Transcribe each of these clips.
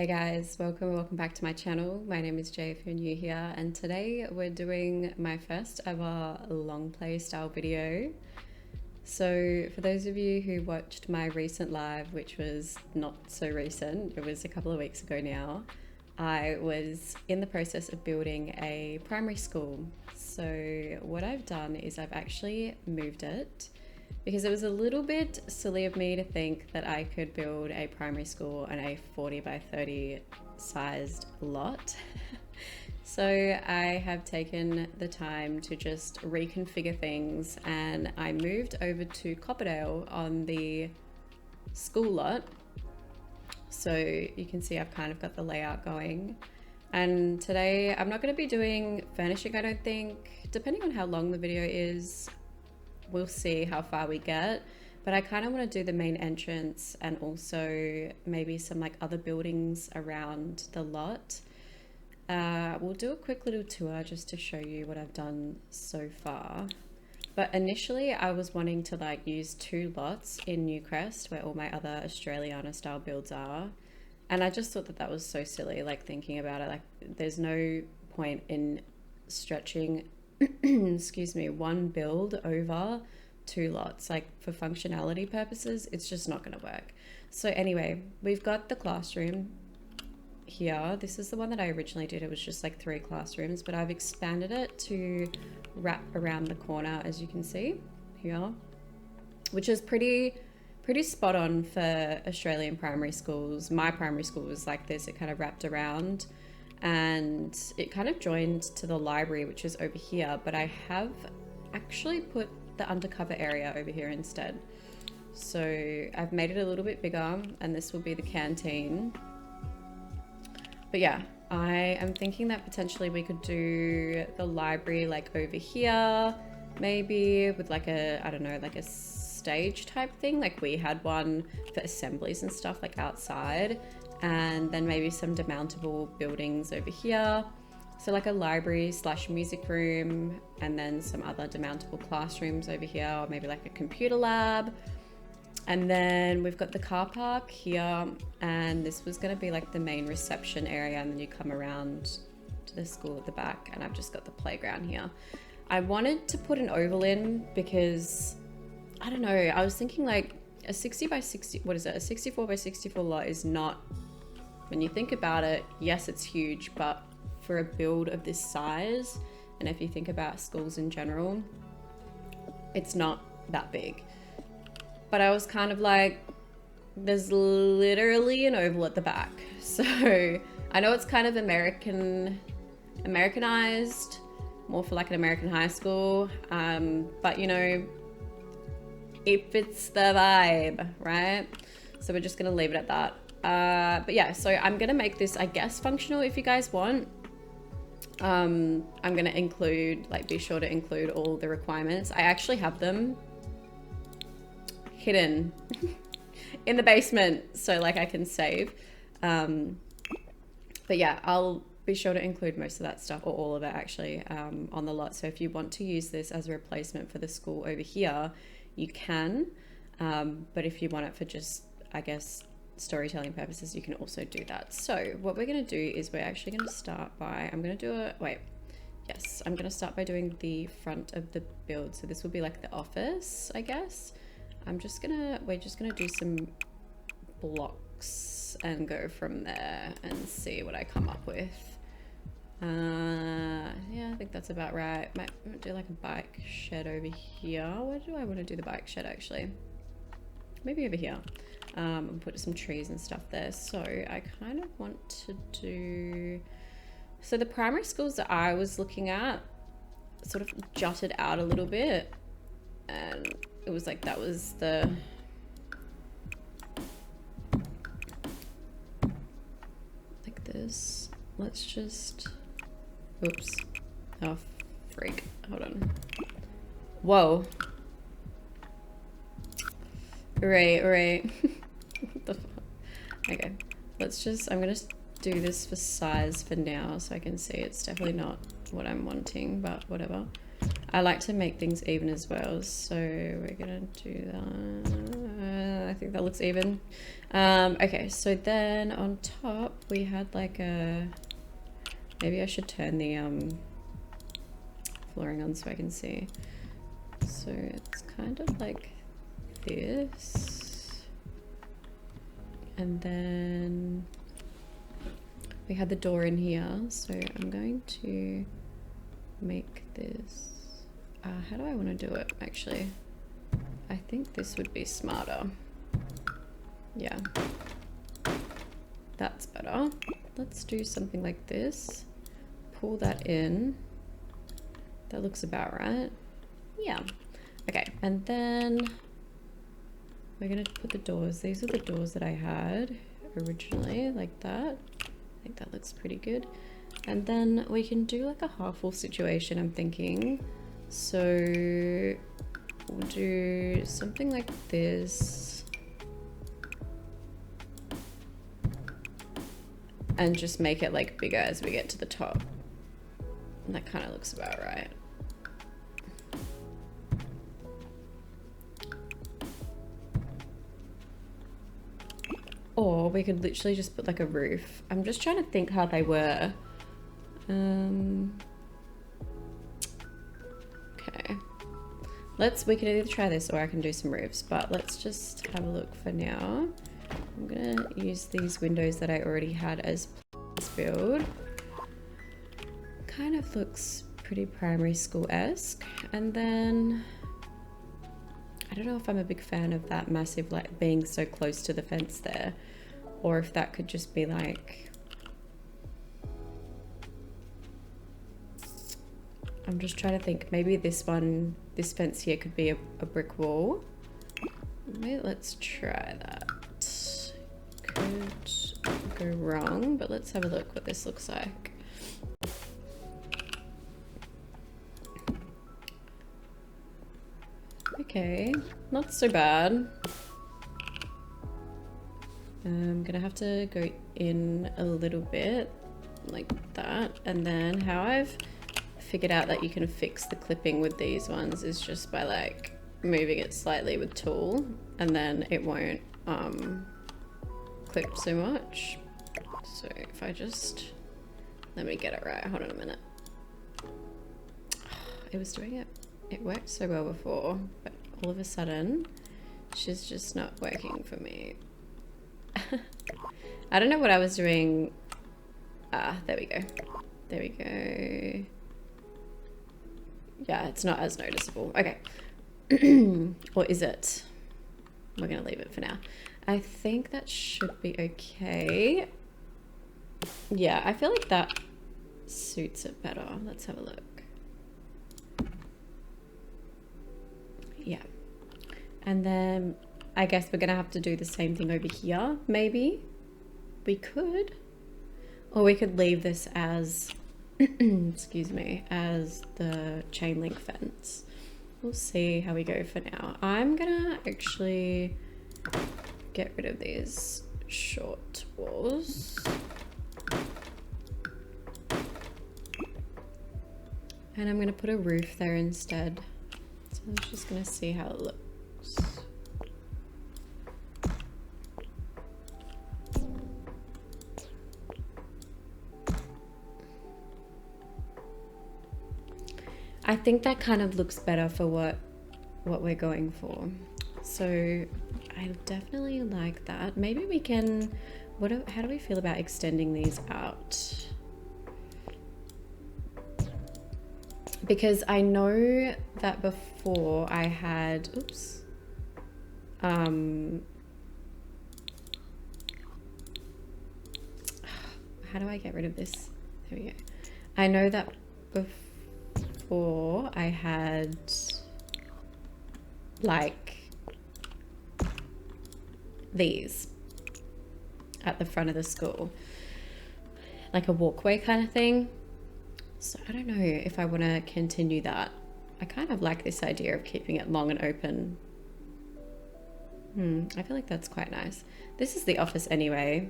Hey guys, welcome back to my channel. My name is Jay if you're new here, and today we're doing my first ever long play style video. So for those of you who watched my recent live, which was not so recent, it was a couple of weeks ago now, I was in the process of building a primary school. So what I've done is I've actually moved it, because it was a little bit silly of me to think that I could build a primary school on a 40 by 30 sized lot. So I have taken the time to just reconfigure things, and I moved over to Copperdale on the school lot. So you can see I've kind of got the layout going. And today I'm not going to be doing furnishing, I don't think. Depending on how long the video is, we'll see how far we get, but I kind of want to do the main entrance and also maybe some like other buildings around the lot. We'll do a quick little tour just to show you what I've done so far. But initially I was wanting to like use two lots in Newcrest where all my other Australiana style builds are, and I just thought that that was so silly, like thinking about it, like there's no point in stretching excuse me, one build over two lots. Like for functionality purposes, it's just not going to work. So anyway, we've got the classroom here. This is the one that I originally did. It was just like 3 classrooms, but I've expanded it to wrap around the corner, as you can see here, which is pretty spot on for Australian primary schools. My primary school was like this. It kind of wrapped around and it kind of joined to the library, which is over here, but I have actually put the undercover area over here instead. So I've made it a little bit bigger, and this will be the canteen. But yeah, I am thinking that potentially we could do the library like over here, maybe with like a, I don't know, like a stage type thing, like we had one for assemblies and stuff like outside, and then maybe some demountable buildings over here. So like a library slash music room, and then some other demountable classrooms over here, or maybe like a computer lab. And then we've got the car park here, and this was going to be like the main reception area, and then you come around to the school at the back, and I've just got the playground here. I wanted to put an oval in because, I don't know, I was thinking like a 60 by 60, what is it? A 64 by 64 lot is not, when you think about it, yes, it's huge, but for a build of this size, and if you think about schools in general, it's not that big. But I was kind of like, there's literally an oval at the back. So I know it's kind of Americanized, more for like an American high school, but you know, it fits the vibe, right? So we're just gonna leave it at that. But yeah, so I'm gonna make this, I guess, functional if you guys want. I'm gonna include, like, be sure to include all the requirements. I actually have them hidden in the basement, so like I can save. But yeah, I'll be sure to include most of that stuff, or all of it actually, on the lot. So if you want to use this as a replacement for the school over here, you can. But if you want it for just, I guess, storytelling purposes, you can also do that. So what we're going to do is we're actually going to start by, I'm going to start by doing the front of the build. So this will be like the office, I guess. we're just gonna do some blocks and go from there and see what I come up with. Yeah, I think that's about right. Might do like a bike shed over here. Where do I want to do the bike shed actually? Maybe over here. And put some trees and stuff there. So I kind of want to do, so the primary schools that I was looking at sort of jutted out a little bit, and it was like, that was the, like this. Let's just, oops, oh freak, hold on. Whoa. Right. What the fuck? Okay, let's just, I'm gonna do this for size for now so I can see. It's definitely not what I'm wanting, but whatever. I like to make things even as well, so we're gonna do that. I think that looks even. Okay, so then on top we had like a, maybe I should turn the flooring on so I can see. So it's kind of like this, and then we had the door in here, so I'm going to make this, how do I want to do it actually? I think this would be smarter. Yeah, that's better. Let's do something like this, pull that in, that looks about right. Yeah, okay, and then we're gonna put the doors, these are the doors that I had originally, like that. I think that looks pretty good. And then we can do like a half full situation, I'm thinking. So we'll do something like this. And just make it like bigger as we get to the top. And that kind of looks about right. Or we could literally just put like a roof. I'm just trying to think how they were. Okay. We can either try this or I can do some roofs, but let's just have a look for now. I'm gonna use these windows that I already had as build. Kind of looks pretty primary school-esque. And then I don't know if I'm a big fan of that massive, like being so close to the fence there, or if that could just be like, I'm just trying to think, maybe this one, this fence here could be a brick wall. Maybe let's try that. Could go wrong, but let's have a look what this looks like. Okay, not so bad. I'm gonna have to go in a little bit like that, and then how I've figured out that you can fix the clipping with these ones is just by like moving it slightly with tool, and then it won't clip so much. So if I just, let me get it right, hold on a minute. It was doing it, it worked so well before, but all of a sudden she's just not working for me. I don't know what I was doing. Ah, there we go. There we go. Yeah, it's not as noticeable. Okay. Or is it? We're gonna leave it for now. I think that should be okay. Yeah, I feel like that suits it better. Let's have a look. Yeah. And then I guess we're gonna have to do the same thing over here, maybe. We could. Or we could leave this as, excuse me, as the chain link fence. We'll see how we go for now. I'm gonna actually get rid of these short walls. And I'm gonna put a roof there instead. So I'm just gonna see how it looks. I think that kind of looks better for what we're going for. So I definitely like that. Maybe we can, how do we feel about extending these out? Because I know that before I had, oops. How do I get rid of this? There we go. I know that before I had like these at the front of the school, like a walkway kind of thing. So I don't know if I want to continue that. I kind of like this idea of keeping it long and open. I feel like that's quite nice. This is the office anyway.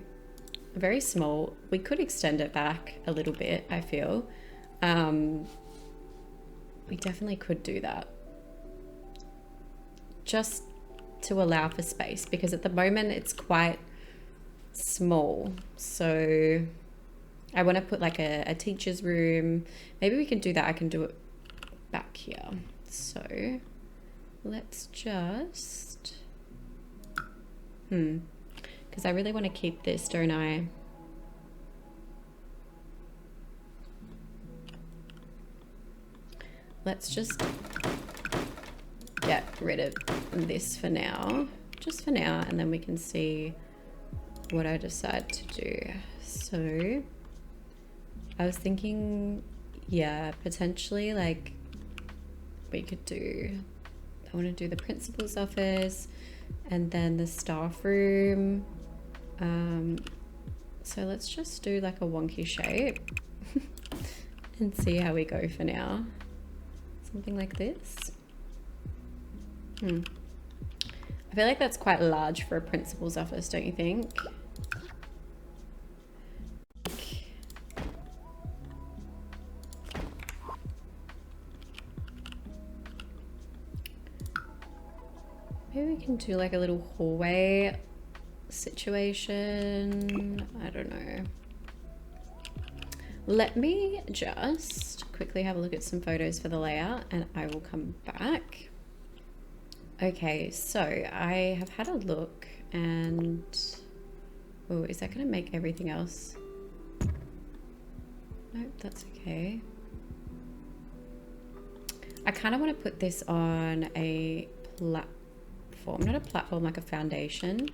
Very small. We could extend it back a little bit, I feel. We definitely could do that. Just to allow for space, because at the moment it's quite small. So I want to put like a teacher's room. Maybe we can do that. I can do it back here. So let's just, because I really want to keep this, don't I? Let's just get rid of this for now, just for now, and then we can see what I decide to do. So I was thinking, yeah, potentially like we could do, I want to do the principal's office and then the staff room. So let's just do like a wonky shape and see how we go for now. Something like this. I feel like that's quite large for a principal's office, don't you think? Maybe we can do like a little hallway situation. I don't know. Let me just quickly have a look at some photos for the layout and I will come back. Okay, so I have had a look and, oh, is that gonna make everything else? Nope, that's okay. I kind of want to put this on a platform, not a platform, like a foundation.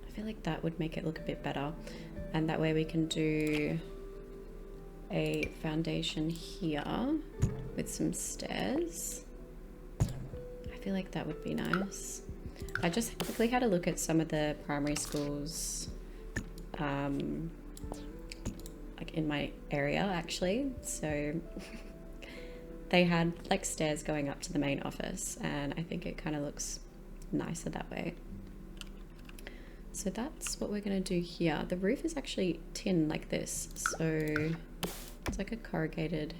I feel like that would make it look a bit better. And that way we can do a foundation here with some stairs. I feel like that would be nice. I just quickly had a look at some of the primary schools like in my area actually. So they had like stairs going up to the main office and I think it kind of looks nicer that way. So that's what we're gonna do here. The roof is actually tin like this, so it's like a corrugated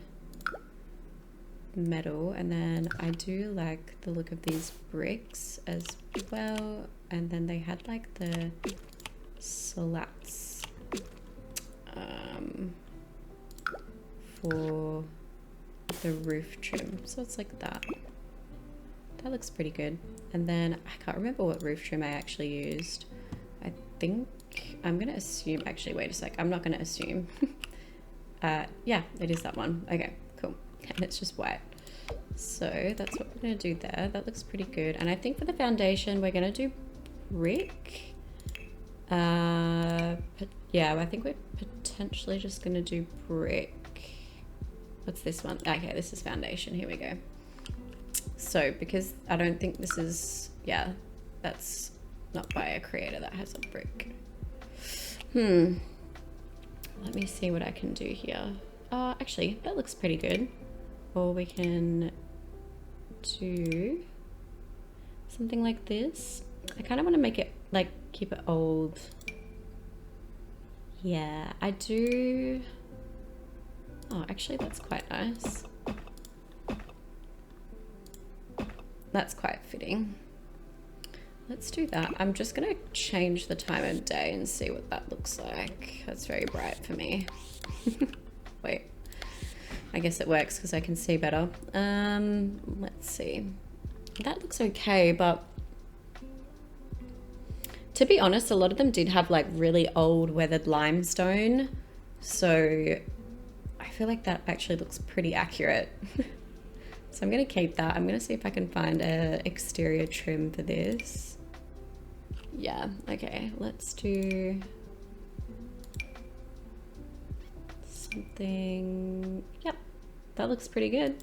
metal, and then I do like the look of these bricks as well, and then they had like the slats for the roof trim, so it's like that. That looks pretty good. And then I can't remember what roof trim I actually used. I think I'm gonna assume, actually wait a sec, I'm not gonna assume. Yeah, it is that one. Okay, cool. And it's just white. So that's what we're gonna do there. That looks pretty good. And I think for the foundation we're gonna do brick. Yeah, I think we're potentially just gonna do brick. What's this one? Okay, this is foundation. Here we go. So because I don't think this is, yeah, that's not by a creator that has a brick. Let me see what I can do here. Actually, that looks pretty good. Or we can do something like this. I kind of want to make it like, keep it old. Yeah, I do. Oh, actually that's quite nice. That's quite fitting. Let's do that. I'm just gonna change the time of day and see what that looks like. That's very bright for me. Wait, I guess it works because I can see better. Let's see. That looks okay, but to be honest, a lot of them did have like really old weathered limestone. So I feel like that actually looks pretty accurate. So I'm gonna keep that. I'm gonna see if I can find a exterior trim for this. Yeah, okay, let's do something. Yep, that looks pretty good.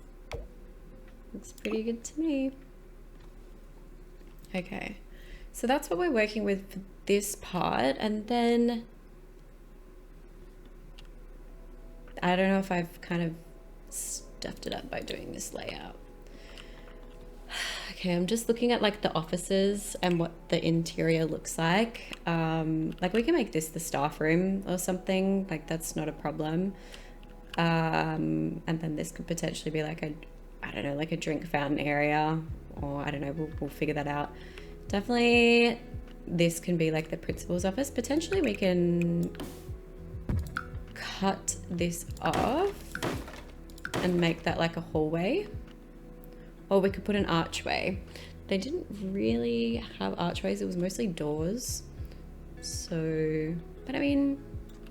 Looks pretty good to me. Okay, so that's what we're working with for this part. And then I don't know if I've kind of stuffed it up by doing this layout. Okay, I'm just looking at like the offices and what the interior looks like. Like we can make this the staff room or something, like that's not a problem. And then this could potentially be like a, I don't know, like a drink fountain area, or I don't know, we'll figure that out. Definitely this can be like the principal's office. Potentially we can cut this off and make that like a hallway. Or we could put an archway. They didn't really have archways, it was mostly doors. So, but I mean,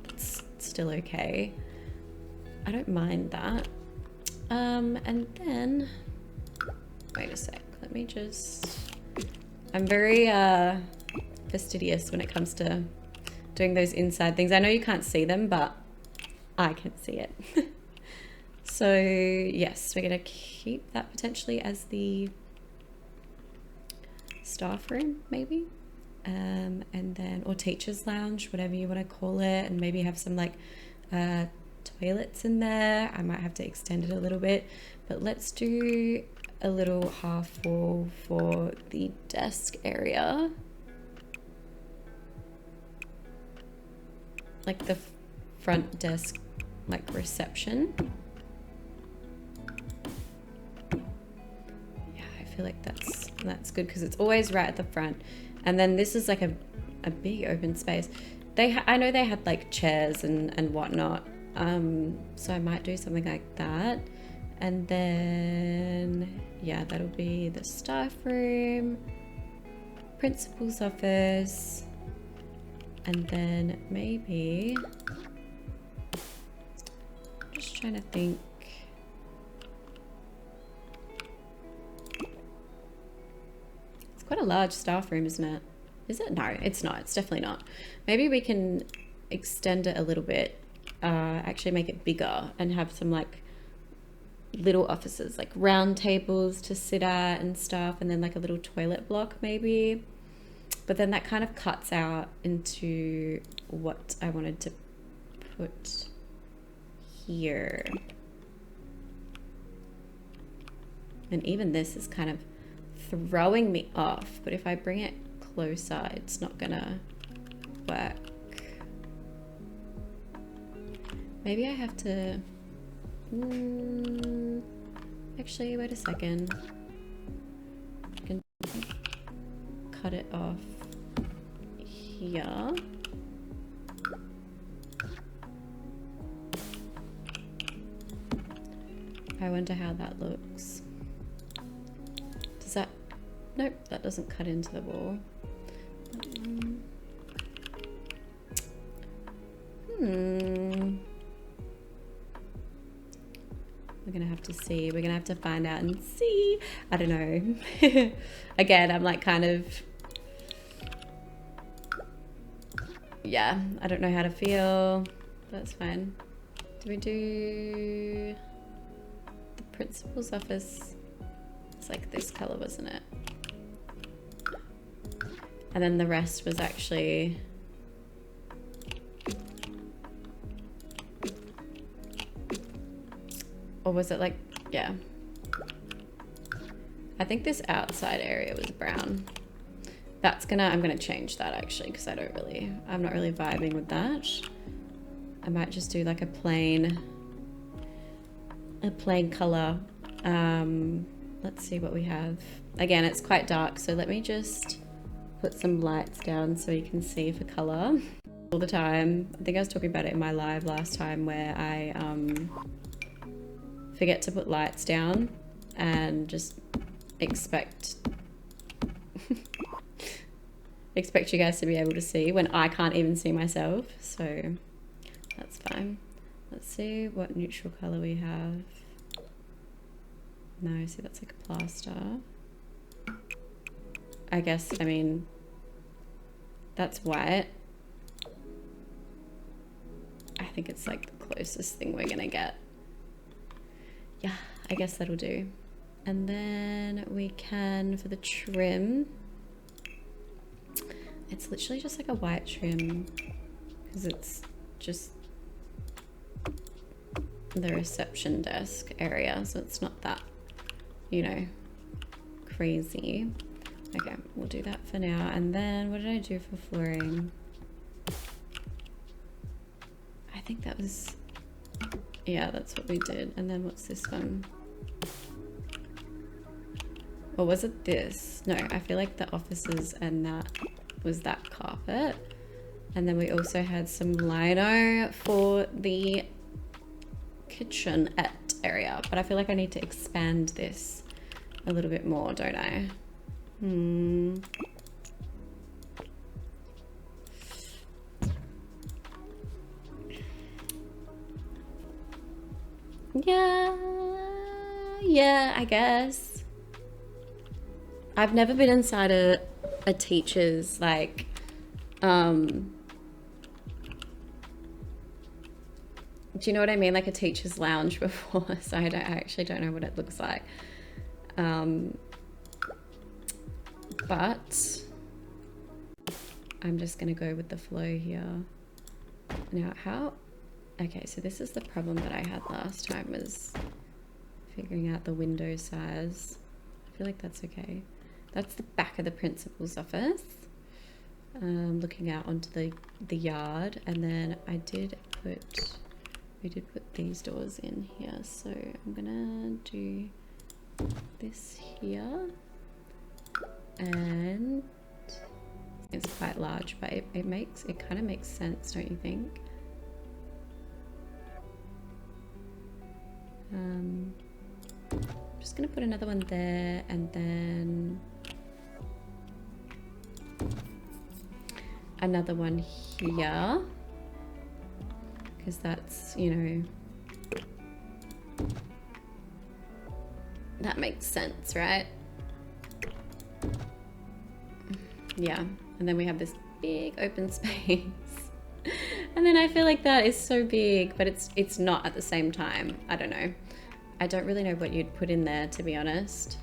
it's still okay. I don't mind that. And then, wait a sec, let me just, I'm very fastidious when it comes to doing those inside things. I know you can't see them, but I can see it. So yes, we're gonna keep that potentially as the staff room maybe. And then, or teacher's lounge, whatever you want to call it, and maybe have some like toilets in there. I might have to extend it a little bit, but let's do a little half wall for the desk area. Like the front desk, like reception. Yeah, I feel like that's good because it's always right at the front. And then this is like a big open space. I know they had like chairs and whatnot. So I might do something like that. And then, yeah, that'll be the staff room, principal's office, and then maybe, I'm just trying to think. It's quite a large staff room, isn't it? Is it? No, it's not. It's definitely not. Maybe we can extend it a little bit, actually make it bigger and have some like little offices, like round tables to sit at and stuff, and then like a little toilet block maybe. But then that kind of cuts out into what I wanted to put here. And even this is kind of throwing me off, but if I bring it closer, it's not gonna work. Maybe I have to, actually, wait a second. I can cut it off here. I wonder how that looks. Does that, nope, that doesn't cut into the wall. We're gonna have to see. We're gonna have to find out and see. I don't know. Again, I'm like kind of, yeah, I don't know how to feel. That's fine. Do we do the principal's office? It's like this color, wasn't it? And then the rest was actually, or was it like, yeah. I think this outside area was brown. That's gonna, I'm gonna change that actually, because I'm not really vibing with that. I might just do like a plain color. Let's see what we have. Again, it's quite dark, so let me just put some lights down so you can see for color. All the time, I think I was talking about it in my live last time, where I forget to put lights down and just expect you guys to be able to see when I can't even see myself, so that's fine. Let's see what neutral color we have. No, see, that's like a plaster. I guess, I mean, that's white. I think it's like the closest thing we're gonna get. Yeah, I guess that'll do. And then we can, for the trim, it's literally just like a white trim, because it's just the reception desk area, so it's not that, you know, crazy. Okay, we'll do that for now. And then what did I do for flooring? I think that was, yeah, that's what we did. And then what's this one? Or was it this? No, I feel like the offices and that was that carpet. And then we also had some lino for the kitchenette area. But I feel like I need to expand this a little bit more, don't I? Yeah, I guess. I've never been inside a teacher's, like, do you know what I mean? Like a teacher's lounge before, so I actually don't know what it looks like. But I'm just gonna go with the flow here. Now okay, so this is the problem that I had last time, was figuring out the window size. I feel like that's okay. That's the back of the principal's office. Looking out onto the yard, and then we did put these doors in here, so I'm gonna do this here, and it's quite large, but it kind of makes sense, don't you think? I'm just gonna put another one there, and then another one here, because that's, you know, that makes sense, right? Yeah, and then we have this big open space. And then I feel like that is so big, but it's not at the same time. I don't know. I don't really know what you'd put in there, to be honest.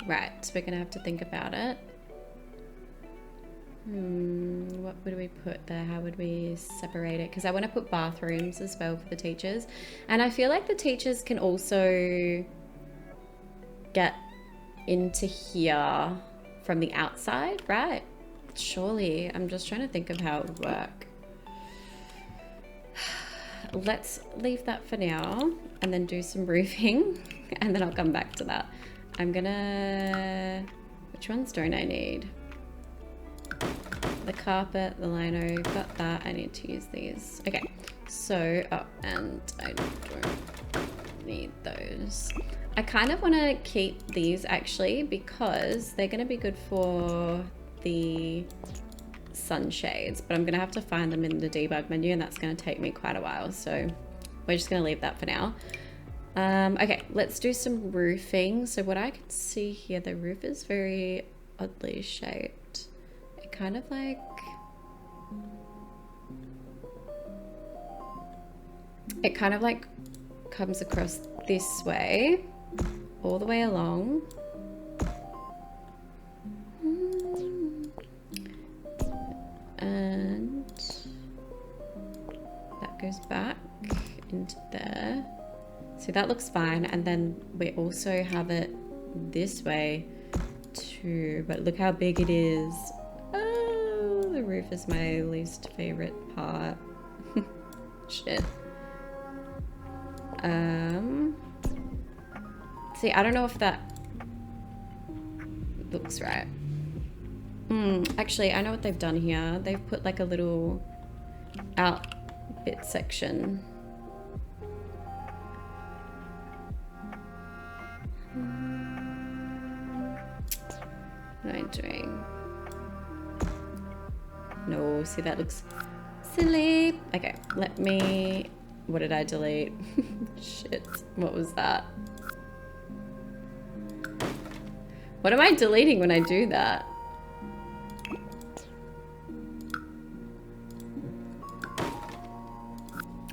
Right, so we're gonna have to think about it. What would we put there? How would we separate it? Because I want to put bathrooms as well for the teachers. And I feel like the teachers can also get into here from the outside, right? Surely. I'm just trying to think of how it would work. Let's leave that for now and then do some roofing, and then I'll come back to that. I'm gonna... Which ones don't I need? The carpet, the lino, got that. I need to use these. Okay, so, oh, and I don't need those. I kind of want to keep these actually, because they're going to be good for the sunshades, but I'm going to have to find them in the debug menu, and that's going to take me quite a while. So we're just going to leave that for now. Okay, let's do some roofing. So what I can see here, the roof is very oddly shaped. It kind of like, comes across this way, all the way along. And that goes back into there. So that looks fine. And then we also have it this way too, but look how big it is. Oh, the roof is my least favorite part. Shit. See, I don't know if that looks right. Actually, I know what they've done here. They've put like a little out bit section. What am I doing? No, see, that looks silly. Okay, let me... What did I delete? Shit, what was that? What am I deleting when I do that?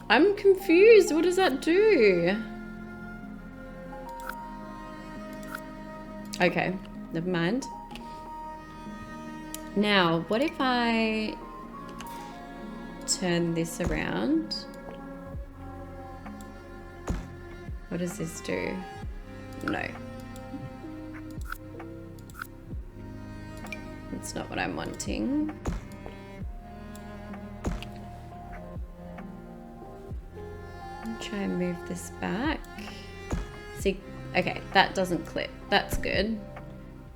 I'm confused. What does that do? Okay, never mind. Now, what if I turn this around? What does this do? No. That's not what I'm wanting. Try and move this back. See, okay, that doesn't clip. That's good.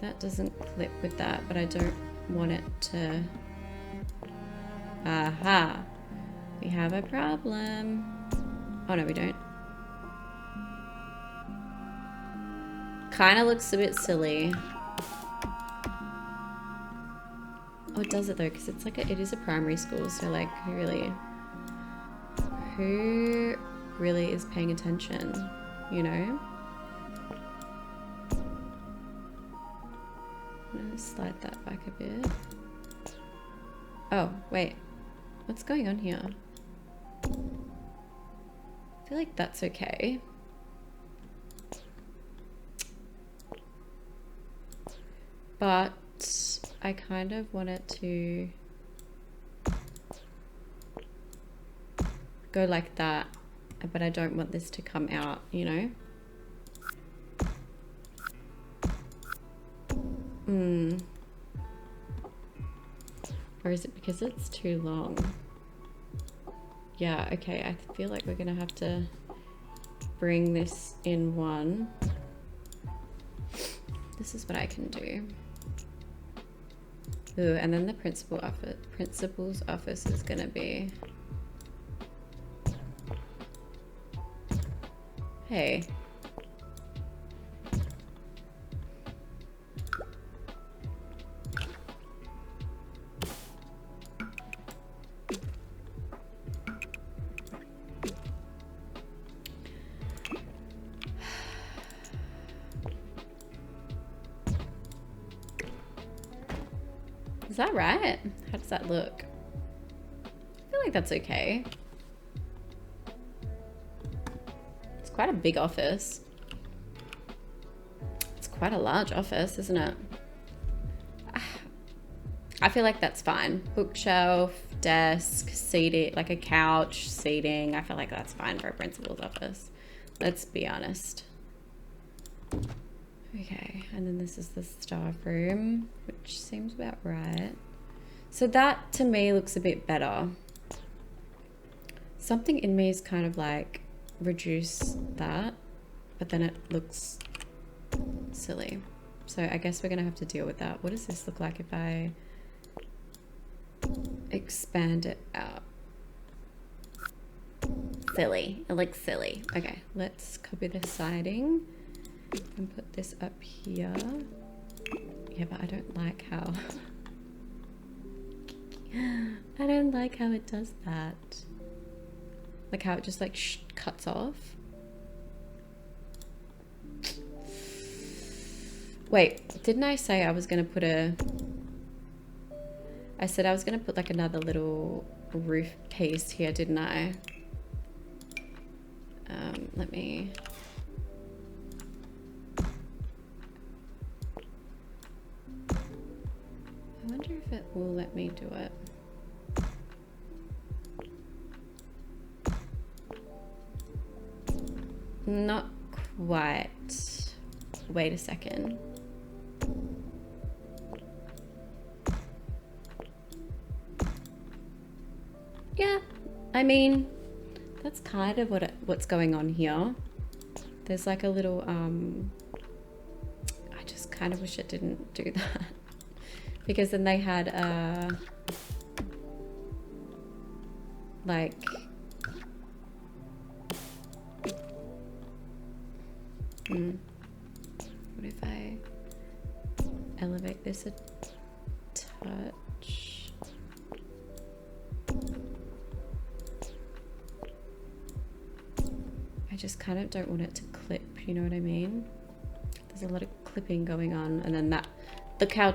That doesn't clip with that, but I don't want it to... Aha. We have a problem. Oh no, we don't. Kind of looks a bit silly. Oh, it does it though, because it's like it is a primary school, so like who really is paying attention, you know? I'm gonna slide that back a bit. Oh, wait. What's going on here? I feel like that's okay. But I kind of want it to go like that, but I don't want this to come out, you know? Or is it because it's too long? Yeah, okay, I feel like we're gonna have to bring this in one. This is what I can do. Ooh, and then the principal's office is gonna be... Hey. Is that right? How does that look? I feel like that's okay. It's quite a big office. It's quite a large office, isn't it? I feel like that's fine. Bookshelf, desk, seating, like a couch, seating. I feel like that's fine for a principal's office. Let's be honest. Okay, and then this is the staff room, which seems about right. So that to me looks a bit better. Something in me is kind of like reduce that, but then it looks silly. So I guess we're gonna have to deal with that. What does this look like if I expand it out? Silly, it looks silly. Okay, let's copy the siding and put this up here. Yeah, but I don't like how I don't like how it does that. Like how it just like cuts off. Wait, didn't I say I was gonna put a... I said I was gonna put like another little roof piece here, didn't I? Let me... I wonder if it will let me do it. Not quite. Wait a second. Yeah, I mean, that's kind of what's going on here. There's like a little, I just kind of wish it didn't do that. Because then they had like what if I elevate this a touch? I just kind of don't want it to clip, you know what I mean? There's a lot of clipping going on, and then that, look how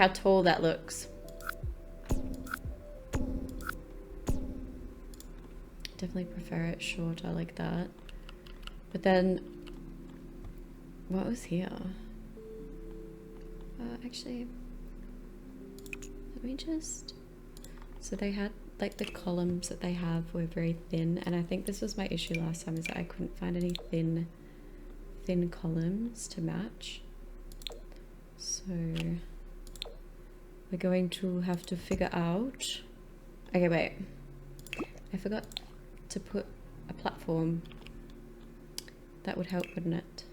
tall that looks. Definitely prefer it shorter like that. But then, what was here? Actually, let me just... So they had, like the columns that they have were very thin, and I think this was my issue last time, is that I couldn't find any thin columns to match. So we're going to have to figure out... Okay, wait. I forgot to put a platform. That would help, wouldn't it?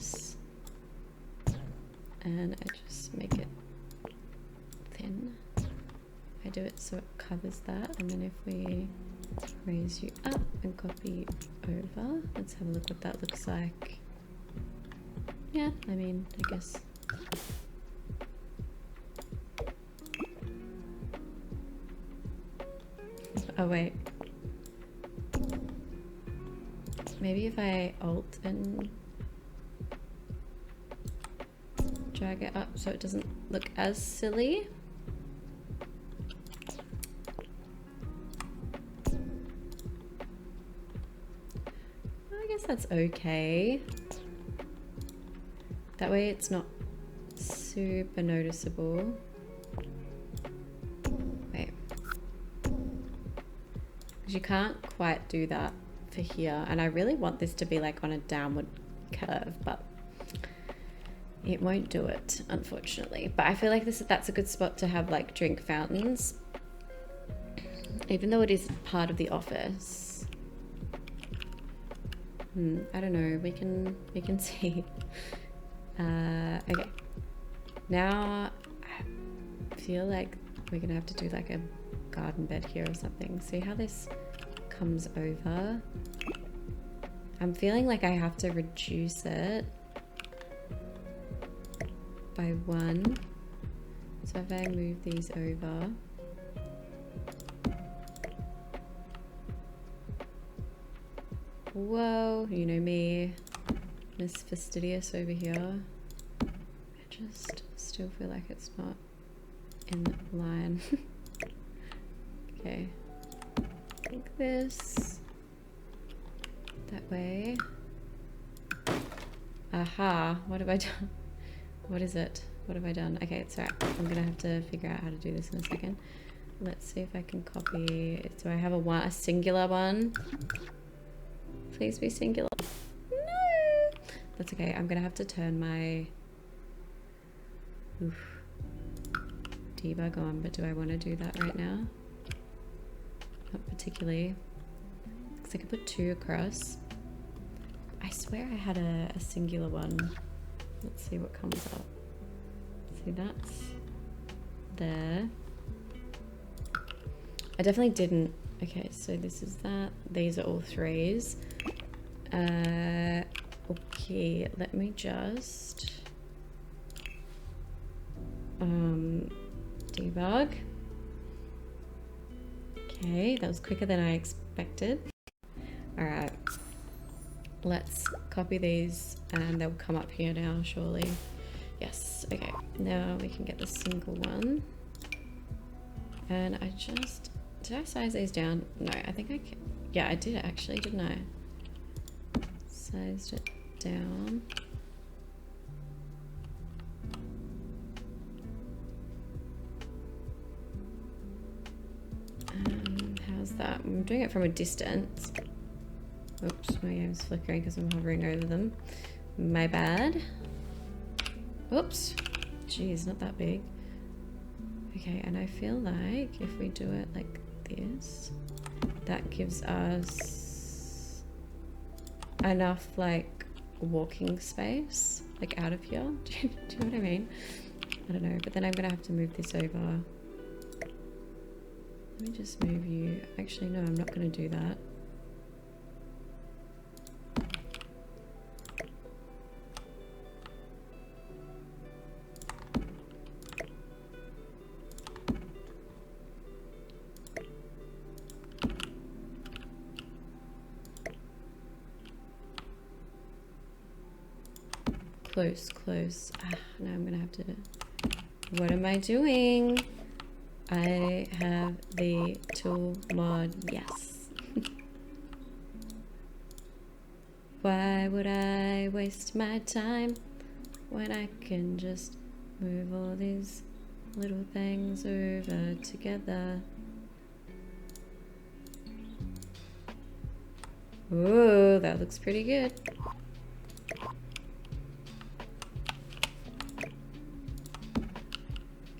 this and I just make it thin. I do it so it covers that, and then if we raise you up and copy over, let's have a look what that looks like. Yeah, I mean, I guess. Oh wait. Maybe if I alt and drag it up so it doesn't look as silly. I guess that's okay. That way it's not super noticeable. Wait. Because you can't quite do that for here, and I really want this to be like on a downward curve, but it won't do it, unfortunately. But I feel like that's a good spot to have like drink fountains, even though it is part of the office. I don't know, we can see. Okay, now I feel like we're gonna have to do like a garden bed here or something. See how this comes over? I'm feeling like I have to reduce it by 1. So if I move these over, whoa, you know me, Miss Fastidious over here. I just still feel like it's not in line. Okay, like this, that way. Aha, what have I done? What is it? What have I done? Okay, it's alright. I'm gonna have to figure out how to do this in a second. Let's see if I can copy it. Do I have a singular one? Please be singular. No! That's okay. I'm gonna have to turn my debug on, but do I want to do that right now? Not particularly. Because I could put 2 across. I swear I had a singular one. Let's see what comes up. See, that's there. I definitely didn't. Okay, so this is that. These are all 3s. Okay, let me just debug. Okay, that was quicker than I expected. All right, let's copy these and they'll come up here now, surely. Yes, okay, now we can get the single one. And I just, did I size these down? No, I think I can. Yeah, I did actually, didn't I? Sized it down. How's that? I'm doing it from a distance. Oops, my game's flickering because I'm hovering over them. My bad. Oops. Jeez, not that big. Okay, and I feel like if we do it like this, that gives us enough like walking space, like out of here. Do you know what I mean? I don't know, but then I'm gonna have to move this over. Let me just move you. Actually, no, I'm not gonna do that. Close, close. Now I'm gonna have to. What am I doing? I have the tool mod. Yes. Why would I waste my time when I can just move all these little things over together? Ooh, that looks pretty good.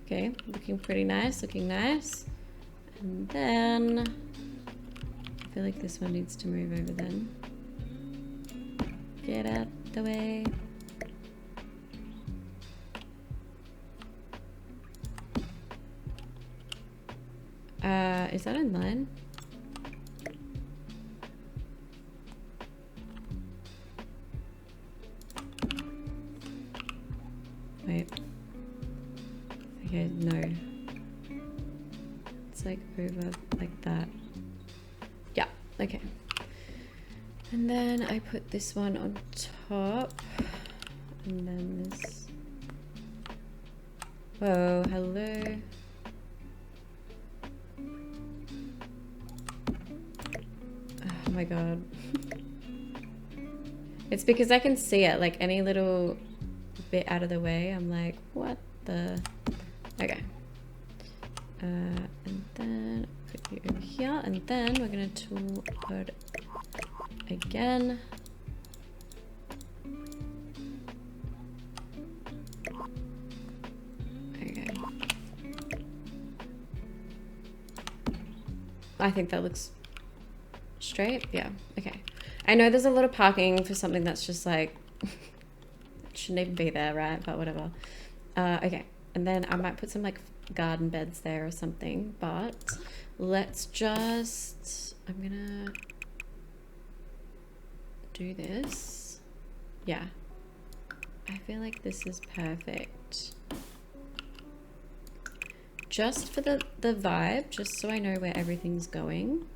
Okay, looking pretty nice, looking nice. And then I feel like this one needs to move over then. Get out the way. Is that in line? Wait. Okay, no. It's like over like that. Yeah, okay. And then I put this one on top. And then this. Whoa, hello. Oh my god. It's because I can see it, like any little bit out of the way, I'm like, what the? Okay. And then put you over here, and then we're gonna tool code again. Okay. I think that looks straight. Yeah. Okay. I know there's a lot of parking for something that's just like shouldn't even be there, right? But whatever. Okay. And then I might put some like garden beds there or something, but let's just, I'm gonna do this. Yeah. I feel like this is perfect. Just for the vibe, just so I know where everything's going.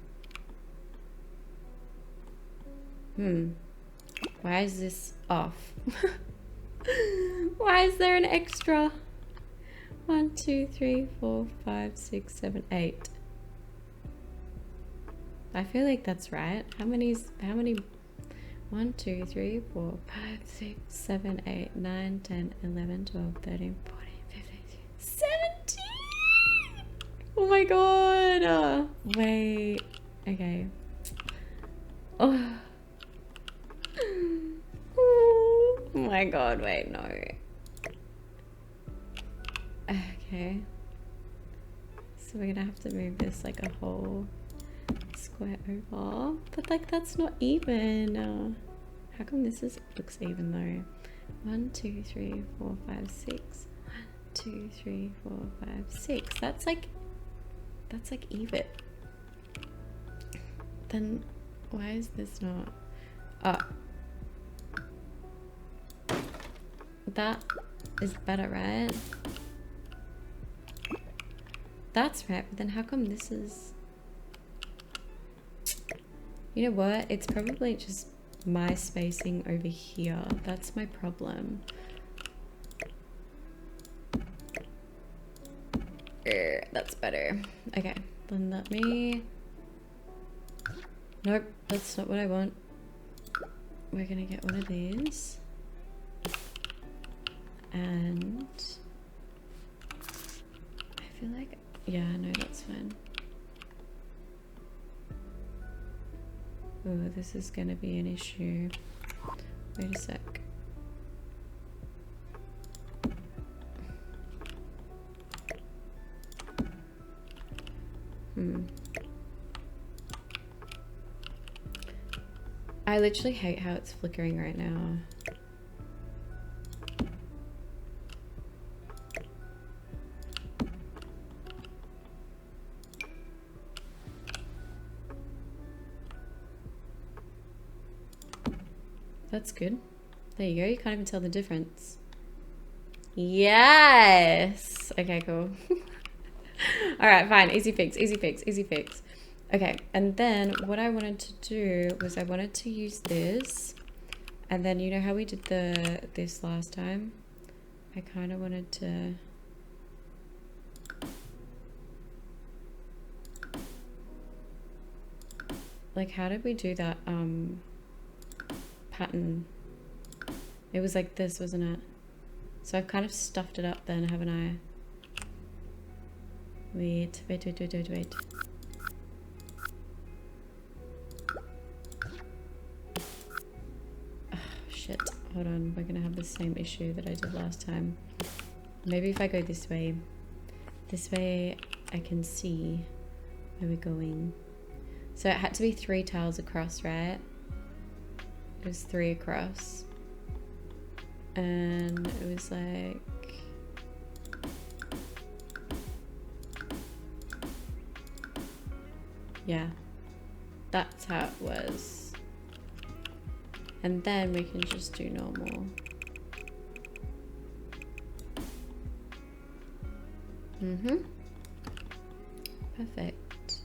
Why is this off? Why is there an extra? 1, 2, 3, 4, 5, 6, 7, 8. I feel like that's right. How many? 1, 2, 3, 4, 5, 6, 7, 8, 9, 10, 11, 12, 13, 14, 15, 17. Oh my god. Wait. Okay. Oh. Oh my god, wait, no. Okay. So we're gonna have to move this like a whole square over. But like that's not even. How come this looks even though? 1, 2, 3, 4, 5, 6. 1, 2, 3, 4, 5, 6. That's like even. Then why is this not? That is better, right? That's right, but then how come this is... You know what? It's probably just my spacing over here. That's my problem. That's better. Okay, then let me... Nope, that's not what I want. We're gonna get one of these. And... I feel like... Yeah, no, that's fine. Oh, this is gonna be an issue. Wait a sec. I literally hate how it's flickering right now. That's good. There you go. You can't even tell the difference. Yes. Okay, cool. All right, fine. Easy fix, easy fix, easy fix. Okay, and then what I wanted to do was I wanted to use this, and then you know how we did this last time? I kind of wanted to... Like, how did we do that pattern? It was like this, wasn't it? So I've kind of stuffed it up then, haven't I? Wait. Oh, shit. Hold on. We're gonna have the same issue that I did last time. Maybe if I go this way I can see where we're going. So it had to be 3 tiles across, right? It was 3 across. And it was like... Yeah, that's how it was. And then we can just do normal. Perfect.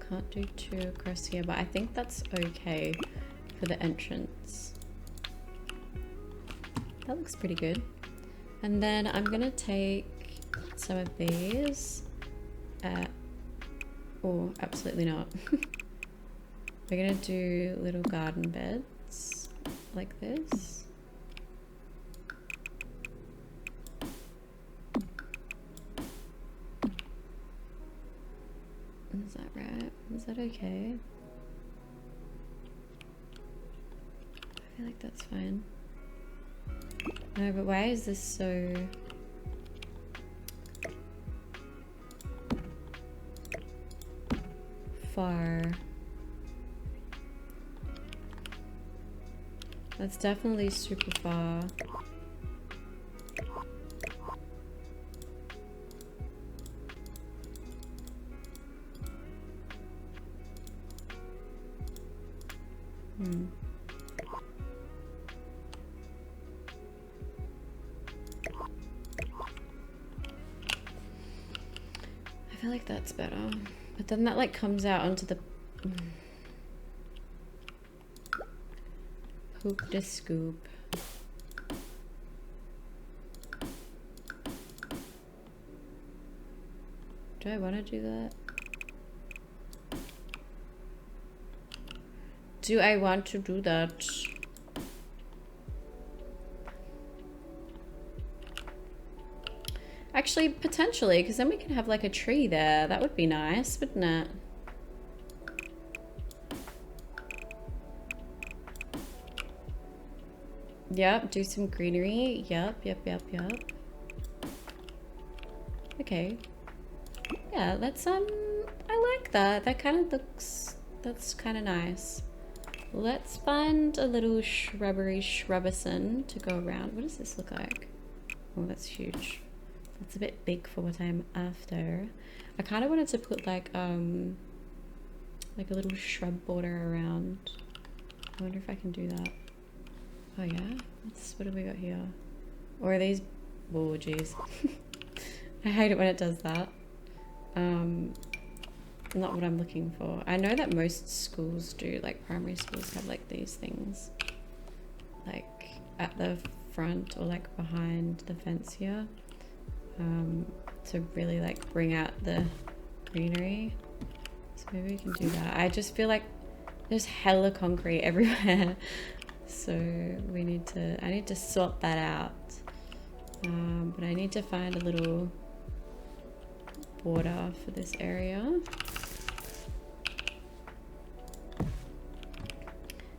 Can't do two across here, but I think that's okay for the entrance. That looks pretty good. And then I'm gonna take some of these. Oh, absolutely not. We're gonna do little garden beds like this. Is that right? Is that okay? I feel like that's fine. No, but why is this so... far? That's definitely super far. I feel like that's better. But then that like comes out onto the hoop to scoop. Do I want to do that? Do I want to do that? Actually, potentially, because then we can have like a tree there. That would be nice, wouldn't it? Yep, do some greenery. Yep. Okay. Yeah, let's I like that. That kind of looks, that's kind of nice. Let's find a little shrubberson to go around. What does this look like? Oh, that's huge. That's a bit big for what I'm after. I kind of wanted to put like a little shrub border around. I wonder if I can do that. Oh yeah, what have we got here? Or are these, oh geez. I hate it when it does that. Not what I'm looking for. I know that most schools do, like primary schools have like these things. Like at the front or like behind the fence here. To really like bring out the greenery. So maybe we can do that. I just feel like there's hella concrete everywhere. So I need to sort that out. But I need to find a little border for this area.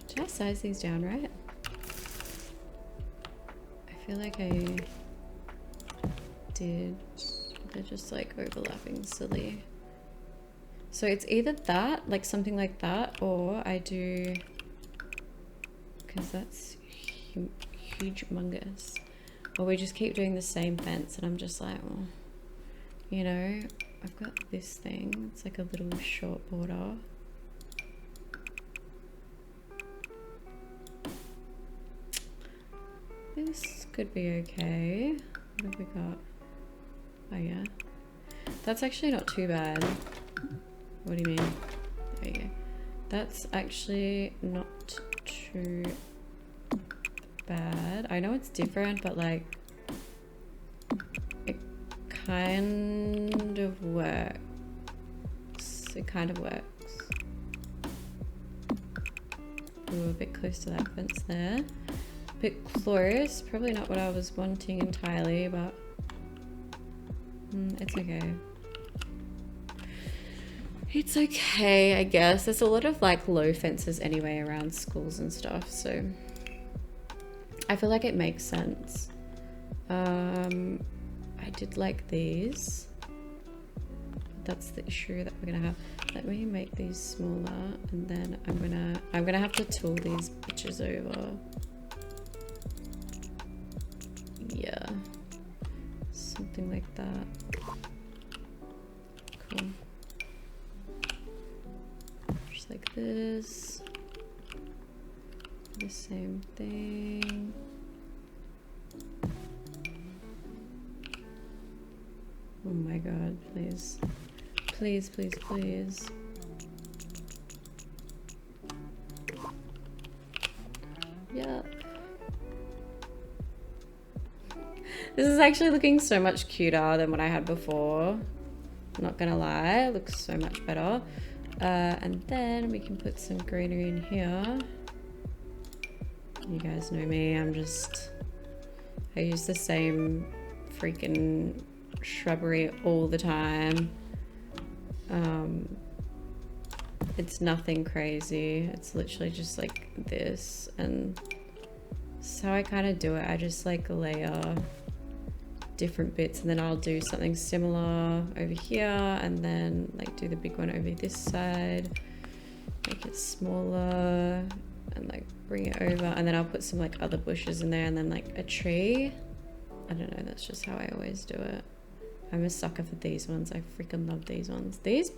Did I size these down right? I feel like I did. They're just like overlapping silly. So it's either that, like something like that, or I do, because that's huge humongous, or we just keep doing the same fence and I'm just like, well, you know, I've got this thing, it's like a little short border. This could be okay. What have we got? Oh yeah, that's actually not too bad. What do you mean? There you go. That's actually not too bad. I know it's different, but like it kind of works. It kind of works. Ooh, a bit close to that fence there. A bit close. Probably not what I was wanting entirely, but it's okay. It's okay, I guess. There's a lot of like low fences anyway around schools and stuff, so I feel like it makes sense. I did like these. That's the issue that we're gonna have. Let me make these smaller, and then I'm gonna have to tool these bitches over. Yeah, something like that. cool. Just like this. The same thing. Oh my god, please. Please, please, please. Yeah. This is actually looking so much cuter than what I had before. Not gonna lie, it looks so much better. And then we can put some greenery in here. You guys know me, I use the same freaking shrubbery all the time. It's nothing crazy. It's literally just like this, and so I kind of do it. I just like layer different bits, and then I'll do something similar over here, and then like do the big one over this side, make it smaller, and like bring it over, and then I'll put some like other bushes in there, and then like a tree. I don't know, that's just how I always do it. I'm a sucker for these ones. I freaking love these ones. These,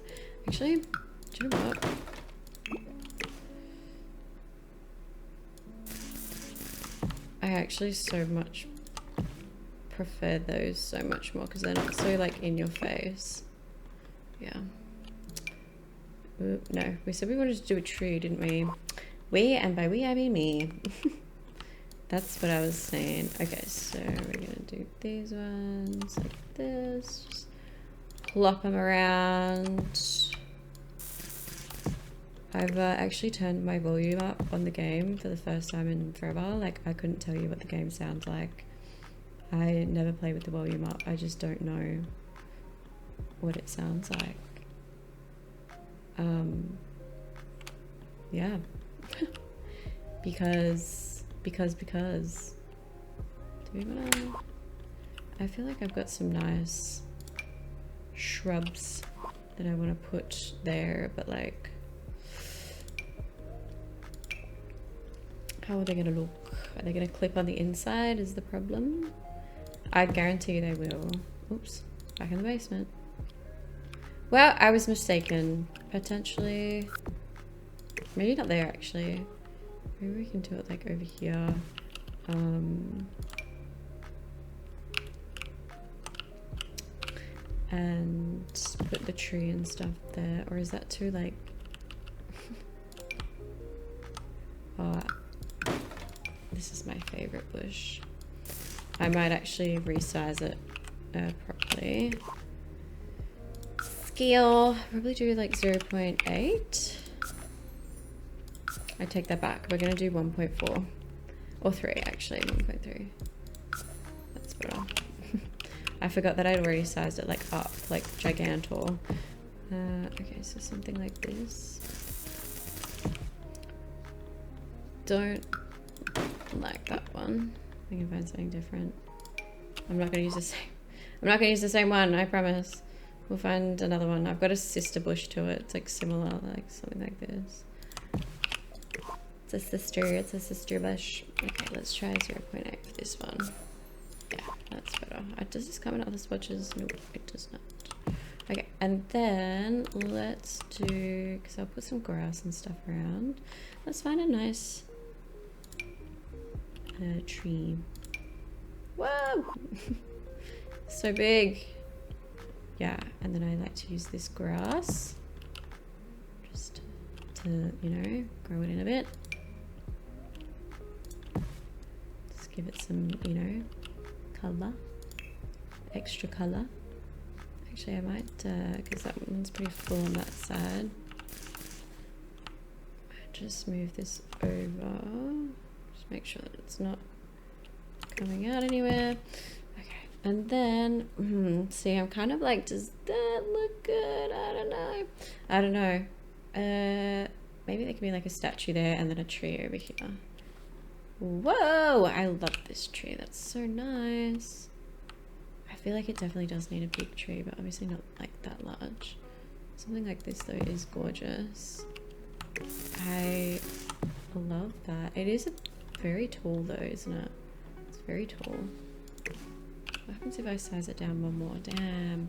actually, do you know what? I actually so much prefer those so much more because they're not so like in your face. Yeah. Ooh, no, we said we wanted to do a tree, didn't we? We, and by we I mean me. That's what I was saying. Okay, so we're gonna do these ones like this. Just plop them around. I've actually turned my volume up on the game for the first time in forever. Like, I couldn't tell you what the game sounds like. I never play with the volume up. I just don't know what it sounds like. Yeah. because do we wanna, I feel like I've got some nice shrubs that I want to put there, but like, how are they gonna look? Are they gonna clip on the inside is the problem? I guarantee you they will. Oops, back in the basement. Well, I was mistaken. Potentially, maybe not there actually. Maybe we can do it like over here. And put the tree and stuff there, or is that too like oh, this is my favorite bush. I might actually resize it properly. Scale, probably do like 0.8. I take that back. We're gonna do 1.4 or 3 actually. 1.3. That's better. I forgot that I'd already sized it like up, like gigantor. Okay, so something like this. Don't like that one. I can find something different. I'm not gonna use the same. I'm not gonna use the same one. I promise. We'll find another one. I've got a sister bush to it. It's like similar, like something like this. It's a sister bush. Okay, let's try 0.8 for this one. Yeah, that's better. Does this come in other swatches? No, it does not. Okay, and then let's do, because I'll put some grass and stuff around. Let's find a nice tree. Whoa! So big. Yeah, and then I like to use this grass just to, you know, grow it in a bit. Just give it some, you know, color, extra color. Actually, I might, because that one's pretty full on that side. Just move this over. Just make sure that it's not coming out anywhere. Okay, and then, see, I'm kind of like, does that look good? I don't know. I don't know. Maybe there can be like a statue there and then a tree over here. Whoa, I love this tree. That's so nice. I feel like it definitely does need a big tree, but obviously not like that large. Something like this though is gorgeous. I love that. It is very tall though, isn't it? It's very tall. What happens if I size it down one more? Damn.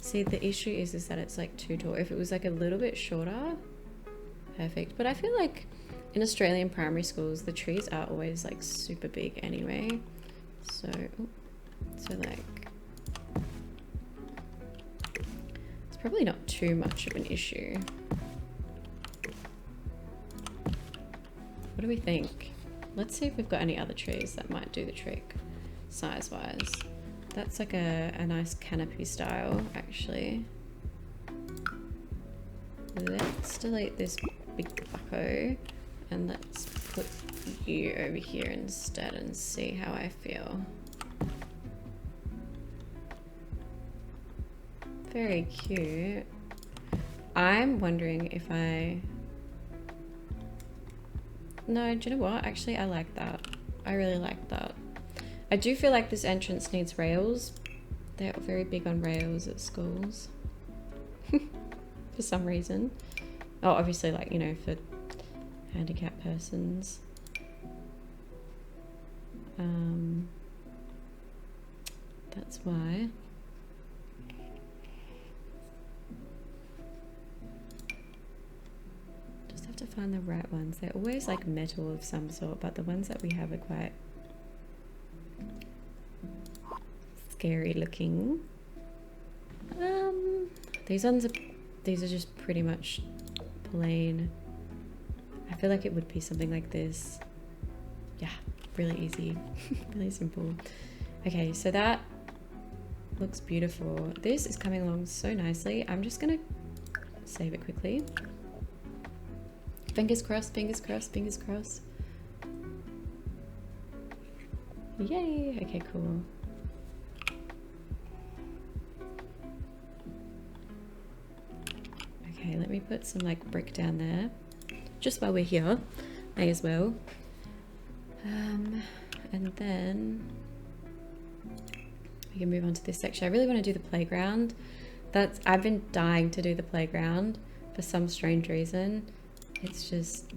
See, the issue is that it's like too tall. If it was like a little bit shorter, perfect. But I feel like in Australian primary schools, the trees are always like super big anyway. So, like, it's probably not too much of an issue. What do we think? Let's see if we've got any other trees that might do the trick size-wise. That's like a nice canopy style, actually. Let's delete this big bucko and let's put you over here instead and see how I feel. Very cute. I'm wondering if no, do you know what? Actually, I like that. I really like that. I do feel like this entrance needs rails. They're very big on rails at schools. For some reason. Oh, obviously, like, you know, for handicapped persons. That's why. Just have to find the right ones. They're always like metal of some sort, but the ones that we have are quite scary looking. These are just pretty much plain. I feel like it would be something like this. Yeah, really easy, really simple. Okay, so that looks beautiful. This is coming along so nicely. I'm just gonna save it quickly. Fingers crossed, fingers crossed, fingers crossed. Yay, okay, cool. Okay, let me put some like brick down there. Just while we're here, may as well. And then we can move on to this section. I really want to do the playground. I've been dying to do the playground for some strange reason. It's just,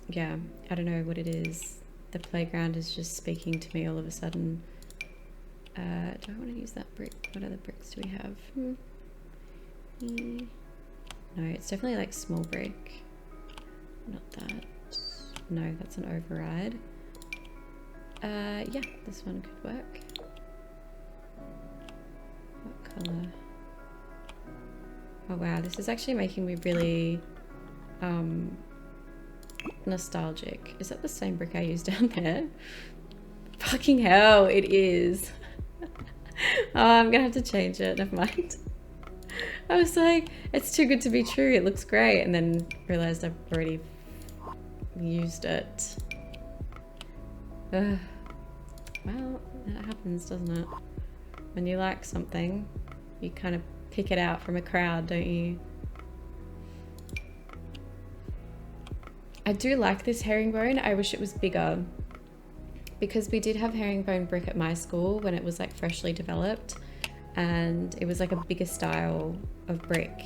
yeah, I don't know what it is. The playground is just speaking to me all of a sudden. Do I want to use that brick? What other bricks do we have? No, it's definitely like small brick. Not that. No, that's an override. Yeah, this one could work. What color? Oh wow, this is actually making me really nostalgic. Is that the same brick I used down there? Fucking hell, it is. Oh, I'm gonna have to change it, never mind. I was like, it's too good to be true, it looks great, and then realized I've already used it. Well, that happens, doesn't it? When you like something, you kind of pick it out from a crowd, don't you? I do like this herringbone. I wish it was bigger, because we did have herringbone brick at my school when it was like freshly developed, and it was like a bigger style of brick.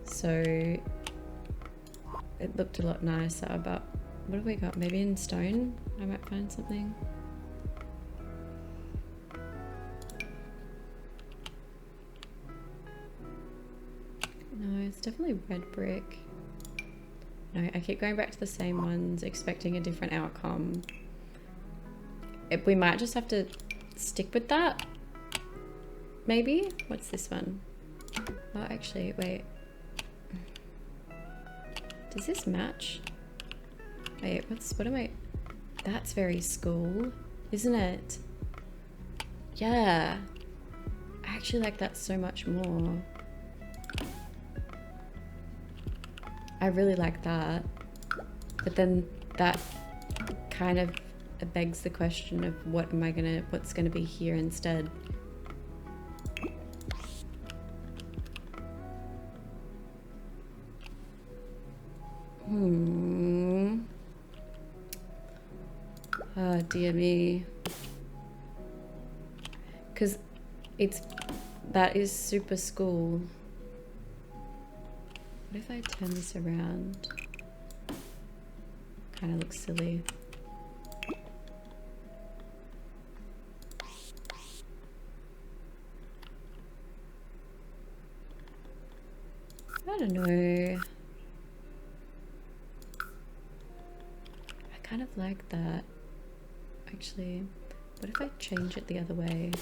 So it looked a lot nicer, but what have we got? Maybe in stone I might find something. No, it's definitely red brick. No, I keep going back to the same ones, expecting a different outcome. We might just have to stick with that. Maybe? What's this one? Oh, actually, wait. Does this match? Wait, what am I? That's very school, isn't it? Yeah. I actually like that so much more. I really like that. But then that kind of begs the question of what's gonna be here instead. Oh dear me. Because that is super school. What if I turn this around? Kind of looks silly. I don't know. I kind of like that. Actually, what if I change it the other way?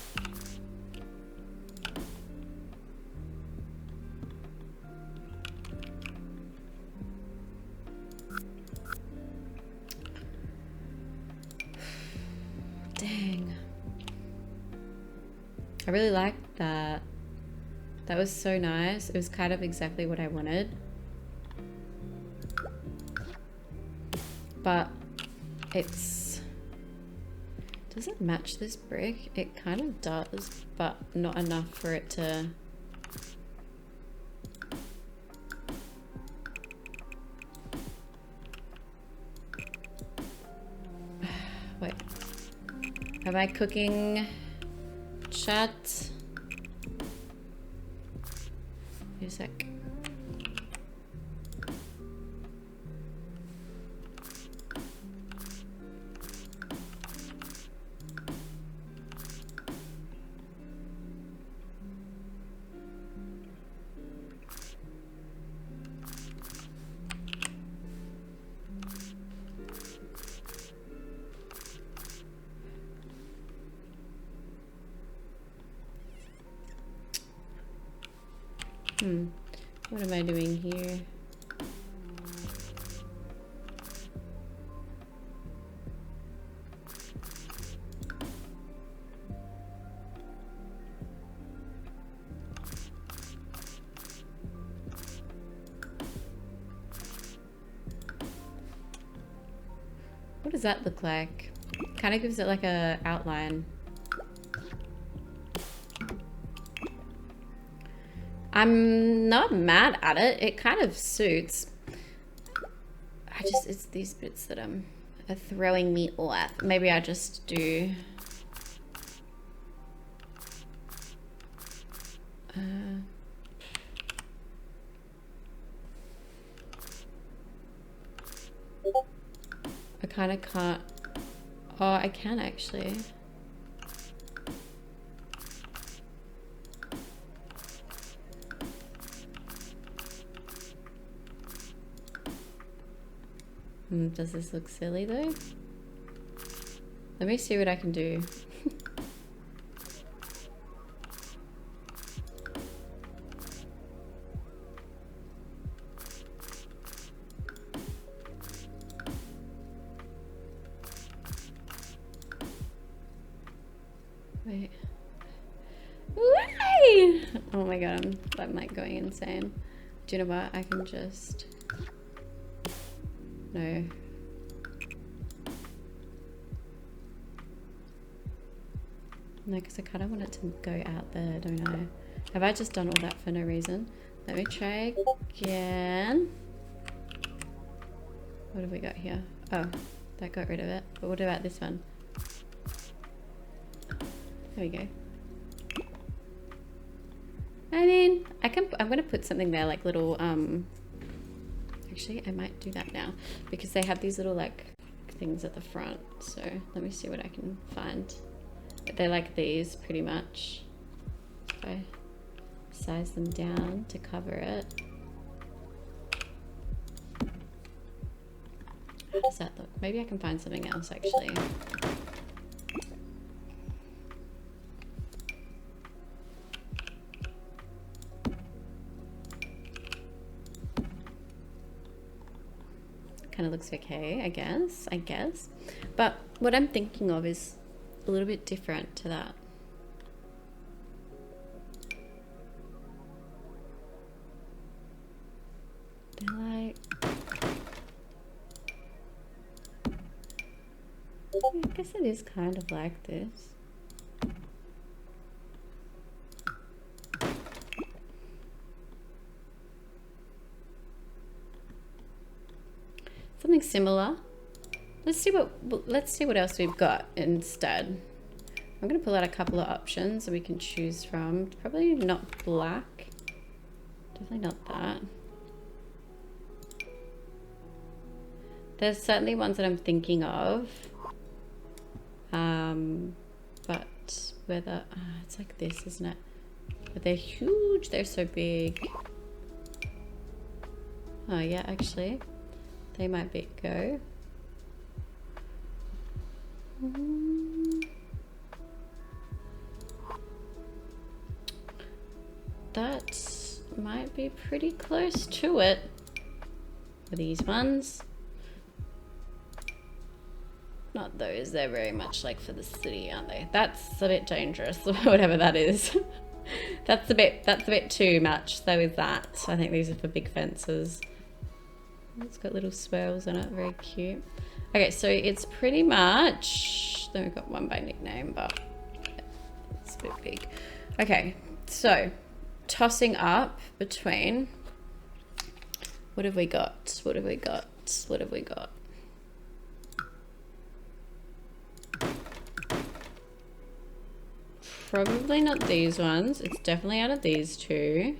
Dang. I really liked that. That was so nice. It was kind of exactly what I wanted. But it's... does it match this brick? It kind of does, but not enough for it to... Wait. Am I cooking? Chat? Wait a sec. What am I doing here? What does that look like? Kind of gives it like a outline. I'm not mad at it. It kind of suits. It's these bits that are throwing me off. Maybe I just do. I kind of can't. Oh, I can actually. Does this look silly though? Let me see what I can do. Wait. Why? Oh my god, I'm like going insane. Do you know what? I can just... No. No, because I kind of want it to go out there, don't I? Have I just done all that for no reason? Let me try again. What have we got here? Oh, that got rid of it. But what about this one? There we go. I mean, I'm gonna put something there, like little, actually, I might do that now because they have these little like things at the front. So let me see what I can find. But they're like these pretty much. If I size them down to cover it. How does that look? Maybe I can find something else actually. Kind of looks okay, I guess. But what I'm thinking of is a little bit different to that. They're like... I guess it is kind of like this. Something similar. Let's see what else we've got instead. I'm gonna pull out a couple of options that we can choose from. Probably not black. Definitely not that. There's certainly ones that I'm thinking of. But whether it's like this, isn't it? But they're huge. They're so big. Oh yeah, actually, they might be go. That might be pretty close to it. These ones. Not those, they're very much like for the city, aren't they? That's a bit dangerous, whatever that is. That's a bit too much. So is that. I think these are for big fences. It's got little swirls in it, very cute. Okay, so it's pretty much, then we've got one by nickname, but it's a bit big. Okay, so tossing up between, what have we got? What have we got? What have we got? Probably not these ones. It's definitely out of these two.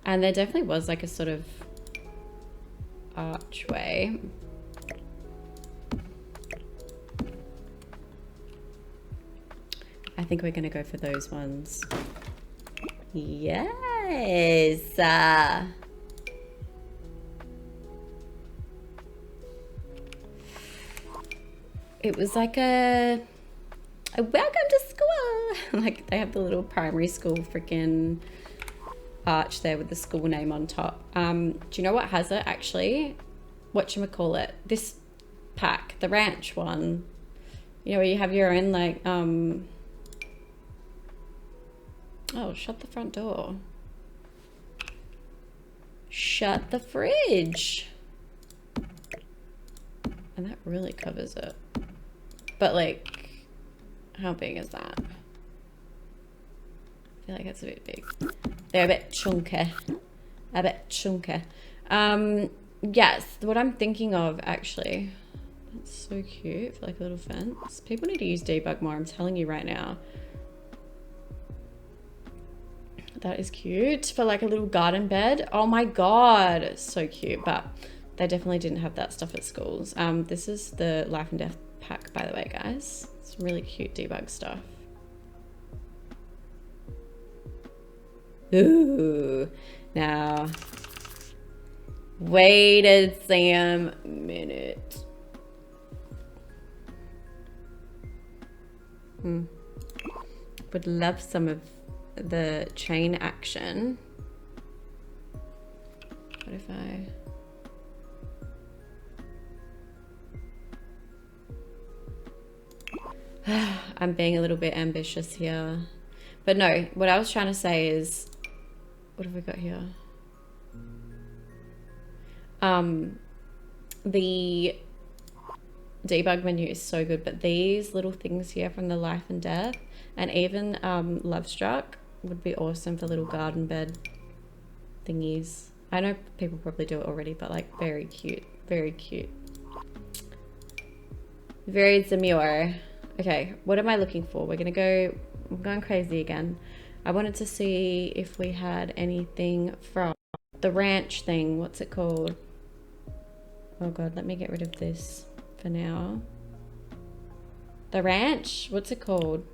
And there definitely was like a sort of archway. I think we're gonna go for those ones. Yes. It was like a welcome to school. Like they have the little primary school freaking arch there with the school name on top. Do you know what has it actually? Whatchamacallit? This pack, the ranch one. You know, where you have your own like, oh, shut the front door. Shut the fridge. And that really covers it. But like, how big is that? I feel like it's a bit big. They're a bit chunky. A bit chunky. Yes, what I'm thinking of actually. That's so cute for like a little fence. People need to use debug more, I'm telling you right now. That is cute for like a little garden bed. Oh my god, so cute. But they definitely didn't have that stuff at schools. This is the Life and Death pack, by the way, guys. It's really cute debug stuff. Ooh, now wait a damn minute. Would love some of the chain action. What if I'm being a little bit ambitious here, but no, what I was trying to say is, what have we got here? The debug menu is so good, but these little things here from the Life and Death, and even Love Struck would be awesome for little garden bed thingies. I know people probably do it already, but like very cute, very cute. Very demure. Okay, what am I looking for? We're gonna go, I'm going crazy again. I wanted to see if we had anything from the ranch thing. What's it called? Oh god, let me get rid of this for now. The ranch? What's it called?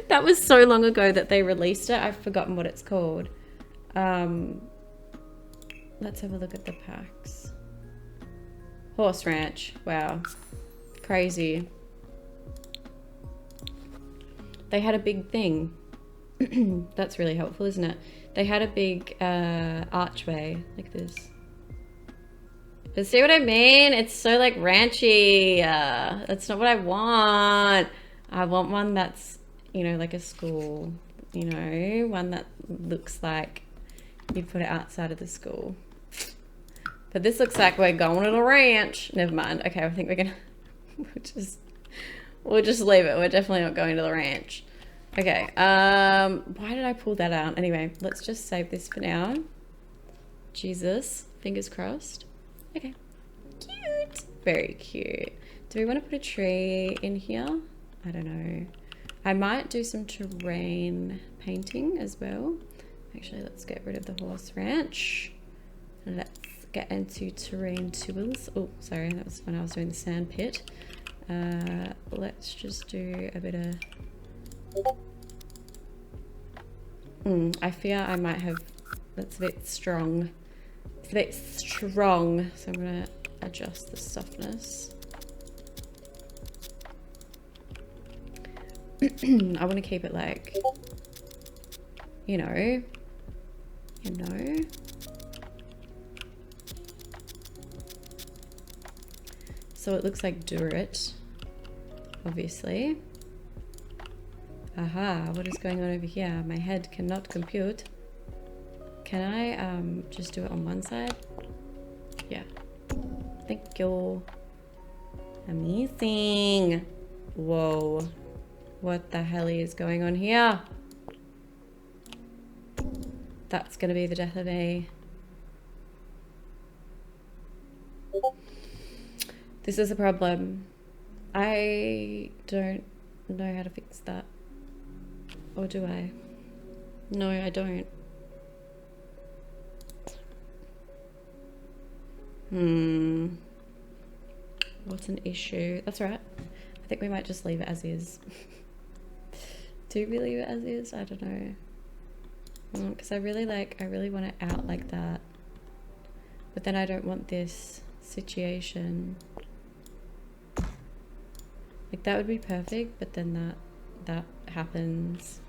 That was so long ago that they released it. I've forgotten what it's called. Let's have a look at the packs. Horse Ranch. Wow. Crazy. They had a big thing. That's really helpful, isn't it? They had a big archway like this. But see what I mean? It's so like ranchy. That's not what I want. I want one that's, you know, like a school, you know, one that looks like you'd put it outside of the school. But this looks like we're going to the ranch. Never mind. Okay, I think we're gonna we'll just leave it. We're definitely not going to the ranch. Okay, why did I pull that out? Anyway, let's just save this for now. Jesus, fingers crossed. Okay, cute, very cute. Do we want to put a tree in here? I don't know. I might do some terrain painting as well. Actually, let's get rid of the horse ranch. Let's get into terrain tools. Oh, sorry, that was when I was doing the sand pit. Let's just do a bit of... I fear I might have... That's a bit strong. It's a bit strong, so I'm gonna adjust the softness. I want to keep it like, you know. So it looks like Durit, obviously. Aha, what is going on over here? My head cannot compute. Can I just do it on one side? Yeah. Thank you. Amazing. Whoa. What the hell is going on here? That's gonna be the death of me. This is a problem. I don't know how to fix that. Or do I? No, I don't. What's an issue? That's right. I think we might just leave it as is. Do we leave it as is? I don't know. Because I really want it out like that. But then I don't want this situation. Like that would be perfect, but then that happens.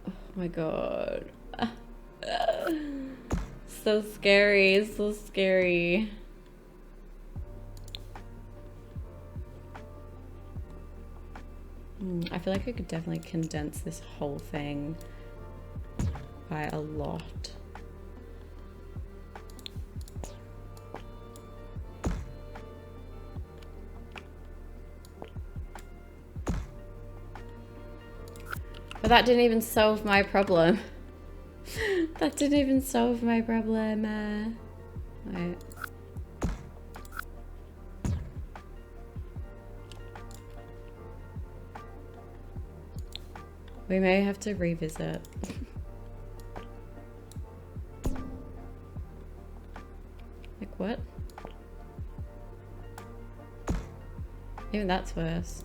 Oh my god. So scary, so scary. I feel like I could definitely condense this whole thing by a lot. But that didn't even solve my problem. That didn't even solve my problem. Right. We may have to revisit. Like what? Even that's worse.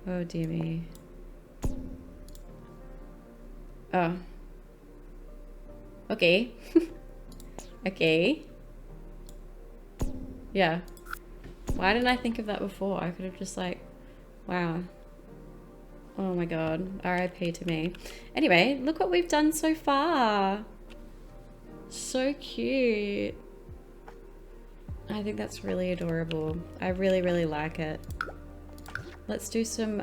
Oh dear me. Oh. Okay. Okay. Yeah. Why didn't I think of that before? I could have just like, wow. Oh my god. RIP to me. Anyway, look what we've done so far. So cute. I think that's really adorable. I really, really like it. Let's do some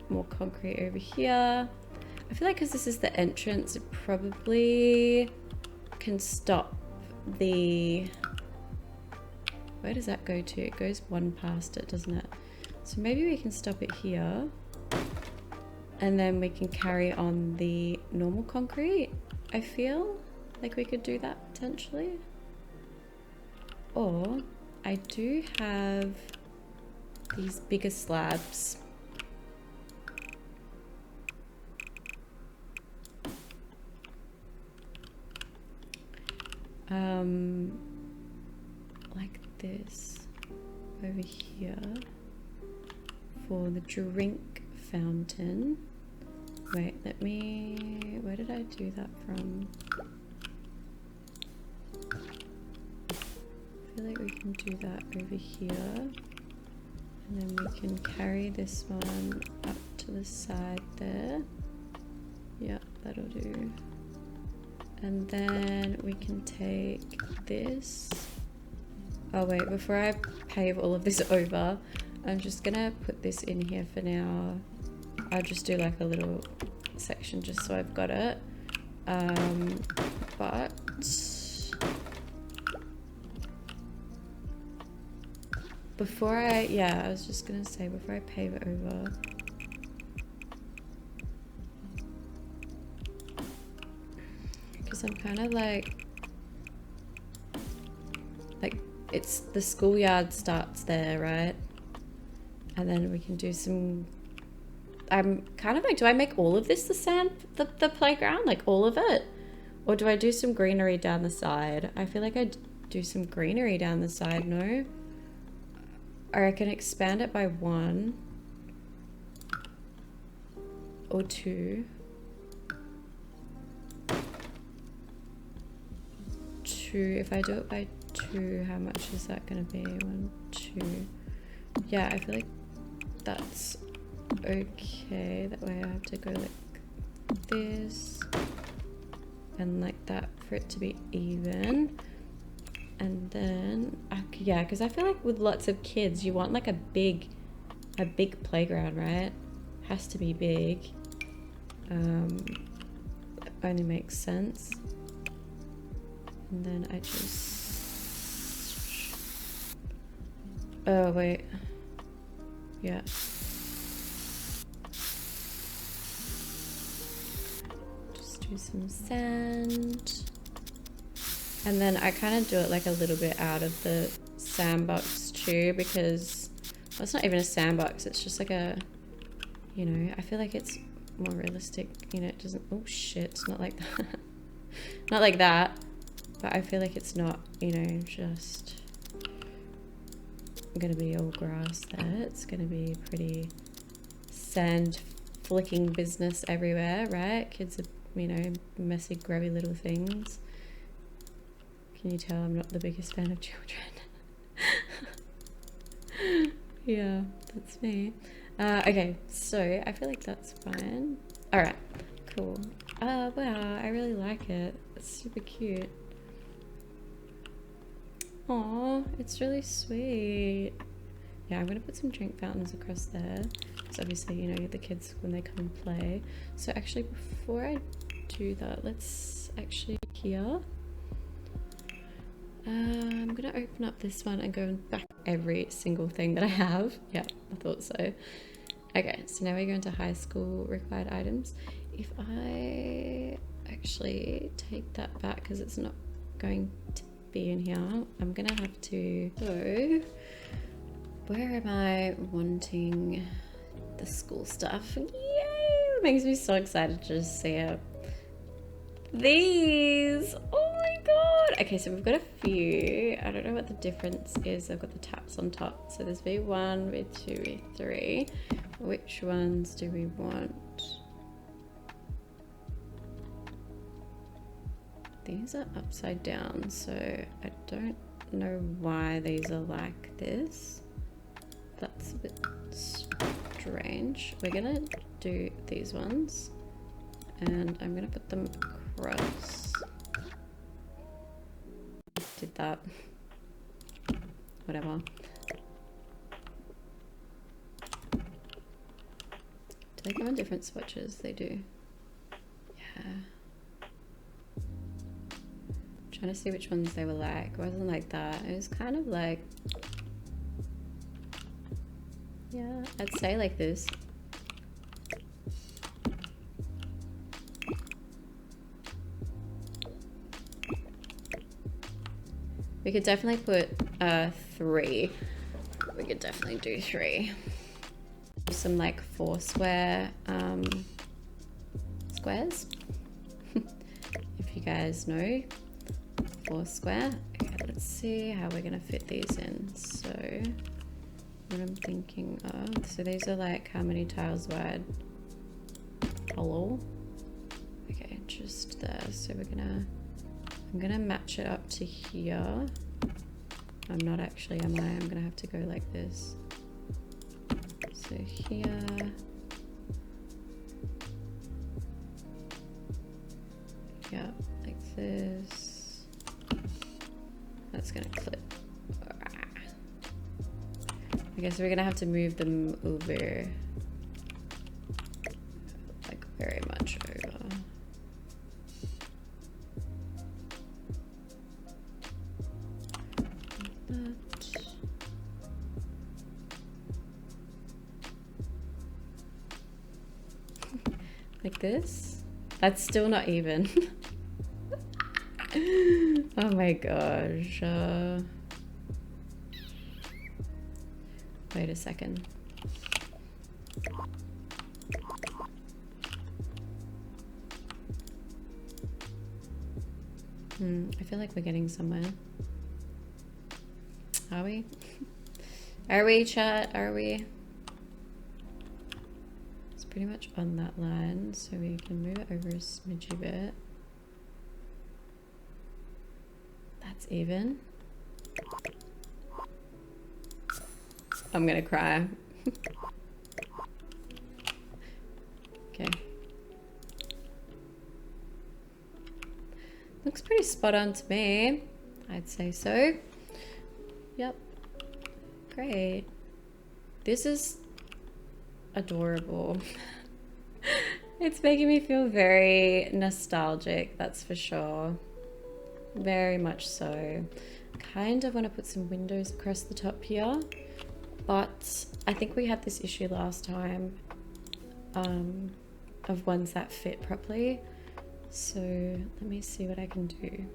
more concrete over here. I feel like because this is the entrance, it probably can stop the... Where does that go to? It goes one past it, doesn't it? So maybe we can stop it here. And then we can carry on the normal concrete. I feel like we could do that potentially. Or I do have these bigger slabs. Like this over here for the drink fountain. Wait, let me, where did I do that from? I feel like we can do that over here. And then we can carry this one up to the side there. Yeah, that'll do. And then we can take this. Oh wait, before I pave all of this over, I'm just gonna put this in here for now. I'll just do like a little section just so I've got it. But before I was just gonna say before I pave it over, because I'm kind of like it's the schoolyard starts there, right? And then we can do some, I'm kind of like, do I make all of this the playground, like all of it? Or do I do some greenery down the side? I feel like I'd do some greenery down the side, no? Or I can expand it by 1 or 2. 2, if I do it by 2, how much is that gonna be? 1, 2. Yeah, I feel like that's okay. That way I have to go like this and like that for it to be even. And then, yeah, because I feel like with lots of kids, you want like a big playground, right? Has to be big. That only makes sense. And then I just, oh wait, yeah. Just do some sand. And then I kind of do it like a little bit out of the sandbox too, because well, it's not even a sandbox, it's just like a, you know, I feel like it's more realistic, you know, it doesn't, oh shit, it's not like that. Not like that, but I feel like it's not, you know, just gonna be all grass there. It's gonna be pretty sand flicking business everywhere, right? Kids are, you know, messy, grubby little things. Can you tell I'm not the biggest fan of children? Yeah, that's me. Okay, so I feel like that's fine. All right, cool. Wow, I really like it. It's super cute. Aw, it's really sweet. Yeah, I'm gonna put some drink fountains across there. So obviously, you know, the kids when they come and play. So actually, before I do that, let's actually here. I'm gonna open up this one and go back every single thing that I have. Yeah, I thought so. Okay, so now we go into high school required items. If I actually take that back because it's not going to be in here, I'm gonna have to go. Where am I wanting the school stuff? Yay! It makes me so excited to just see it. These! Oh my god! Okay, so we've got a few. I don't know what the difference is. I've got the taps on top. So there's V1, V2, V3. Which ones do we want? These are upside down, so I don't know why these are like this. That's a bit strange. We're gonna do these ones, and I'm gonna put them across. Did that. Whatever. Do they come in different swatches? They do. Yeah. Trying to see which ones they were like. It wasn't like that. It was kind of like, yeah, I'd say like this. We could definitely put 3. We could definitely do 3. Some like 4 square squares. If you guys know. 4 square. Okay, let's see how we're gonna fit these in. So what I'm thinking of, so these are like how many tiles wide? Hello? Okay, just there. So I'm gonna match it up to here. I'm not actually, am I? I'm gonna have to go like this. So here. Yeah, like this. That's gonna clip. I guess we're gonna have to move them over, like very much over. Like this. That's still not even. Oh my gosh. Wait a second. I feel like we're getting somewhere. Are we? Are we, chat? Are we? It's pretty much on that line, so we can move it over a smidgy bit. That's even. I'm gonna cry. Okay. Looks pretty spot on to me. I'd say so. Yep. Great. This is adorable. It's making me feel very nostalgic, that's for sure. Very much so. Kind of want to put some windows across the top here, but I think we had this issue last time of ones that fit properly. So let me see what I can do.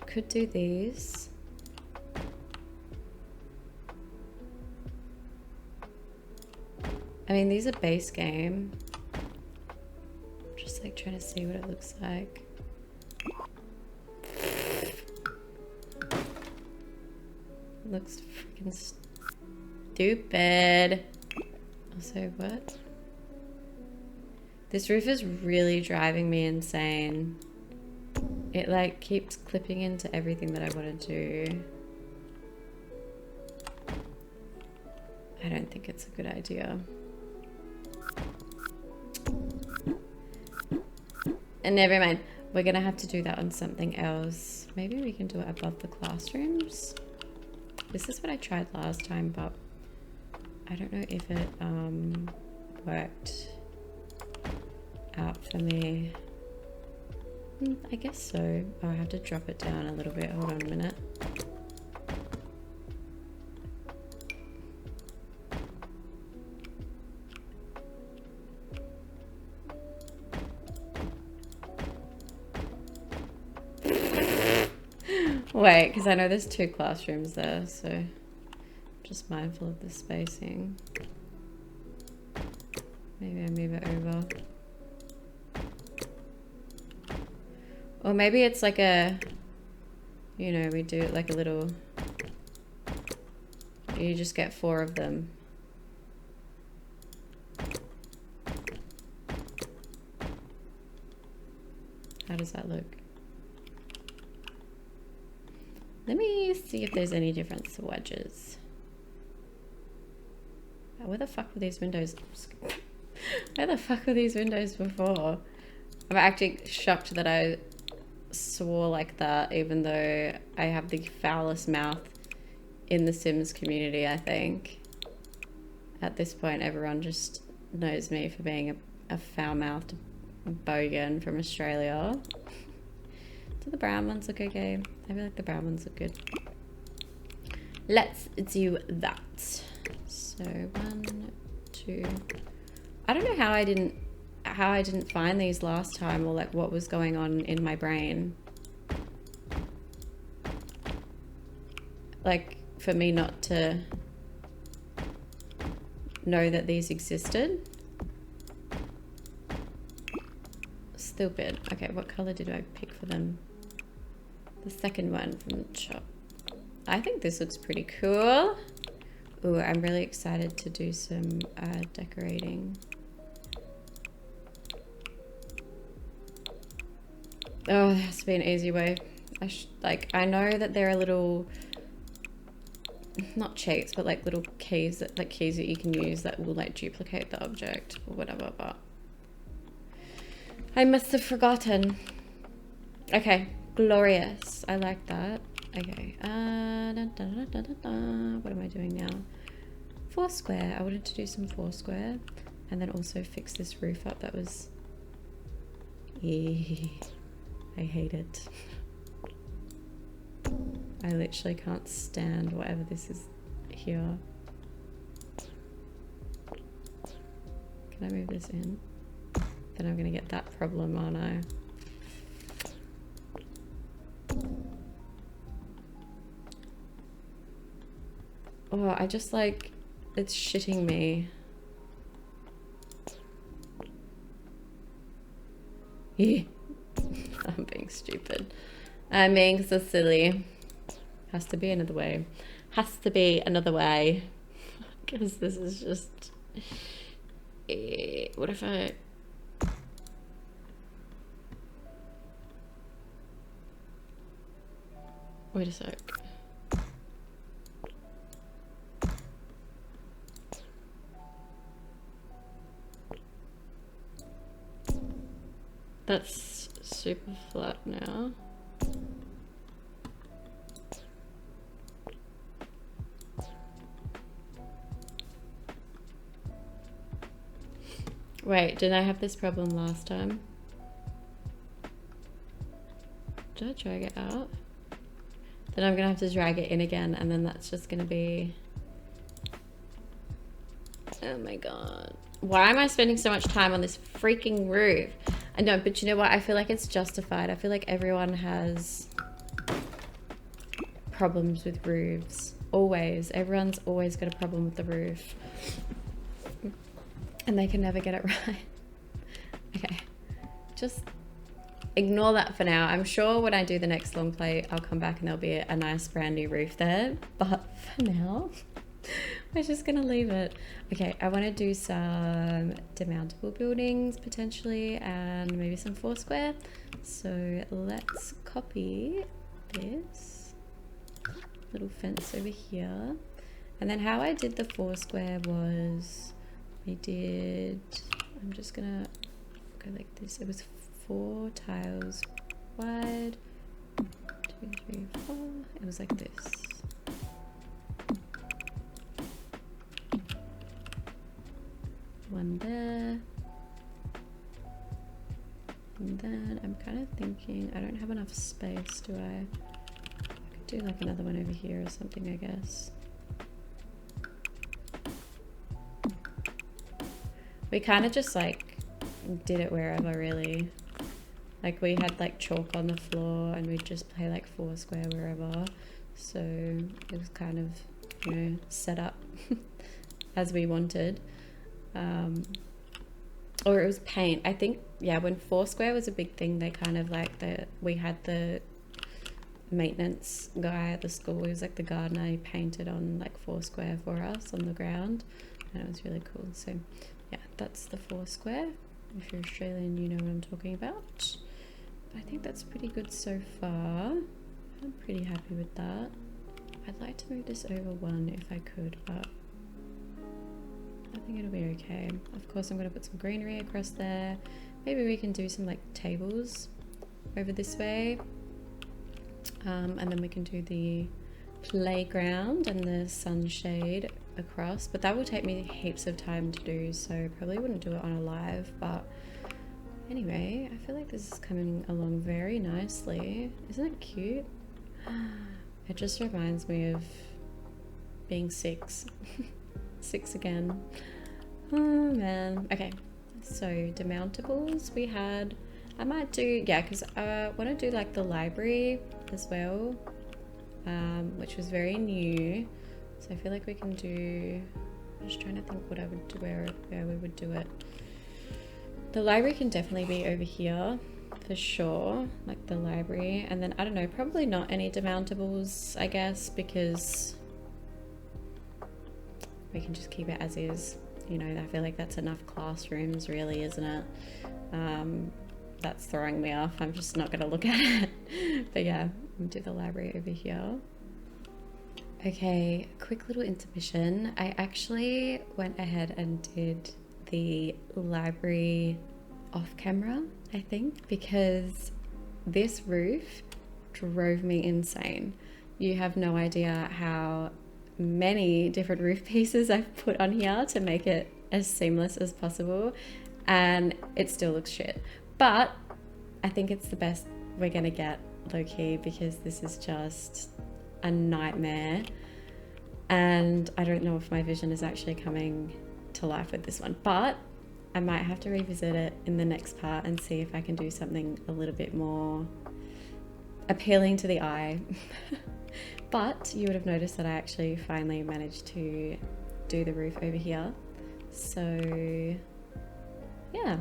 Could do these. I mean, these are base game. Just like trying to see what it looks like. Looks freaking stupid. Also, what? This roof is really driving me insane. It like keeps clipping into everything that I want to do. I don't think it's a good idea. And never mind, we're gonna have to do that on something else. Maybe we can do it above the classrooms. This is what I tried last time, but I don't know if it worked out for me. I guess so. Oh, I have to drop it down a little bit. Hold on a minute. Wait, because I know there's 2 classrooms there, so just mindful of the spacing. Maybe I move it over. Or maybe it's like a, you know, we do it like a little, you just get 4 of them. How does that look? Let me see if there's any difference to wedges. Where the fuck were these windows? Where the fuck were these windows before? I'm actually shocked that I swore like that, even though I have the foulest mouth in the Sims community, I think. At this point, everyone just knows me for being a foul-mouthed bogan from Australia. Do the brown ones look okay? I feel like the brown ones look good. Let's do that. So 1, 2. I don't know how I didn't find these last time, or like what was going on in my brain. Like for me not to know that these existed. Stupid. Okay, what color did I pick for them? The second one from the shop. I think this looks pretty cool. Ooh, I'm really excited to do some decorating. Oh, there has to be an easy way. I know that there are little, not cheats, but like little keys that you can use that will like duplicate the object or whatever, but I must have forgotten. Okay, glorious. I like that. Okay. What am I doing now? Foursquare. I wanted to do some Foursquare and then also fix this roof up. That was... I hate it. I literally can't stand whatever this is here. Can I move this in? Then I'm gonna get that problem, aren't I? Oh, I just like, it's shitting me. Yeah. I'm being stupid. I'm being so silly. Has to be another way. Has to be another way. Because this is just... What if I... Wait a sec. That's super flat now. Wait, did I have this problem last time? Did I drag it out? Then I'm gonna have to drag it in again, and then that's just gonna be... Oh my god. Why am I spending so much time on this freaking roof? I know, but you know what? I feel like it's justified. I feel like everyone has problems with roofs. Always. Everyone's always got a problem with the roof. And they can never get it right. Okay. Just ignore that for now. I'm sure when I do the next long play, I'll come back and there'll be a nice brand new roof there. But for now, we're just gonna leave it. Okay, I want to do some demountable buildings potentially, and maybe some foursquare. So let's copy this little fence over here. And then how I did the foursquare was we did, I'm just gonna go like this. It was 4 tiles wide, 2, 3, 4. It was like this. One there. And then I'm kind of thinking, I don't have enough space, do I? I could do like another one over here or something, I guess. We kind of just like did it wherever really. Like we had like chalk on the floor and we'd just play like foursquare wherever. So it was kind of, you know, set up as we wanted. Or it was paint. I think, yeah, when foursquare was a big thing, they kind of like we had the maintenance guy at the school. He was like the gardener. He painted on like foursquare for us on the ground, and it was really cool. So yeah, that's the foursquare. If you're Australian, you know what I'm talking about. I think that's pretty good so far. I'm pretty happy with that. I'd like to move this over 1 if I could, but I think it'll be okay. Of course, I'm going to put some greenery across there. Maybe we can do some like tables over this way. And then we can do the playground and the sunshade across. But that will take me heaps of time to do, so probably wouldn't do it on a live. But anyway, I feel like this is coming along very nicely. Isn't it cute? It just reminds me of being 6. 6 again. Oh man. Okay, so demountables we had. I might do, yeah, because I want to do like the library as well, which was very new. So I feel like we can do, I'm just trying to think what I would do, where we would do it. The library can definitely be over here for sure, like the library. And then I don't know, probably not any demountables, I guess, because we can just keep it as is. You know, I feel like that's enough classrooms really, isn't it? That's throwing me off. I'm just not gonna look at it. But yeah, we'll do the library over here. Okay, quick little intermission. I actually went ahead and did the library off camera, I think, because this roof drove me insane. You have no idea how many different roof pieces I've put on here to make it as seamless as possible, and it still looks shit. But I think it's the best we're gonna get, low-key, because this is just a nightmare, and I don't know if my vision is actually coming to life with this one, but I might have to revisit it in the next part and see if I can do something a little bit more appealing to the eye. But you would have noticed that I actually finally managed to do the roof over here. So yeah,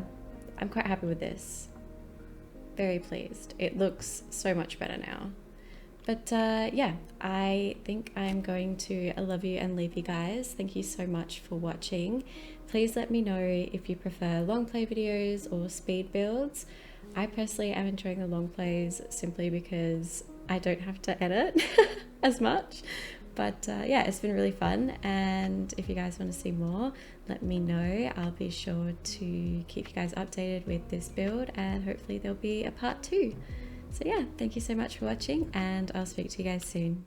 I'm quite happy with this. Very pleased. It looks so much better now. But yeah, I think I'm going to love you and leave you guys. Thank you so much for watching. Please let me know if you prefer long play videos or speed builds. I personally am enjoying the long plays simply because I don't have to edit as much. But yeah, it's been really fun, and if you guys want to see more, let me know. I'll be sure to keep you guys updated with this build, and hopefully there'll be a part 2. So yeah, thank you so much for watching, and I'll speak to you guys soon.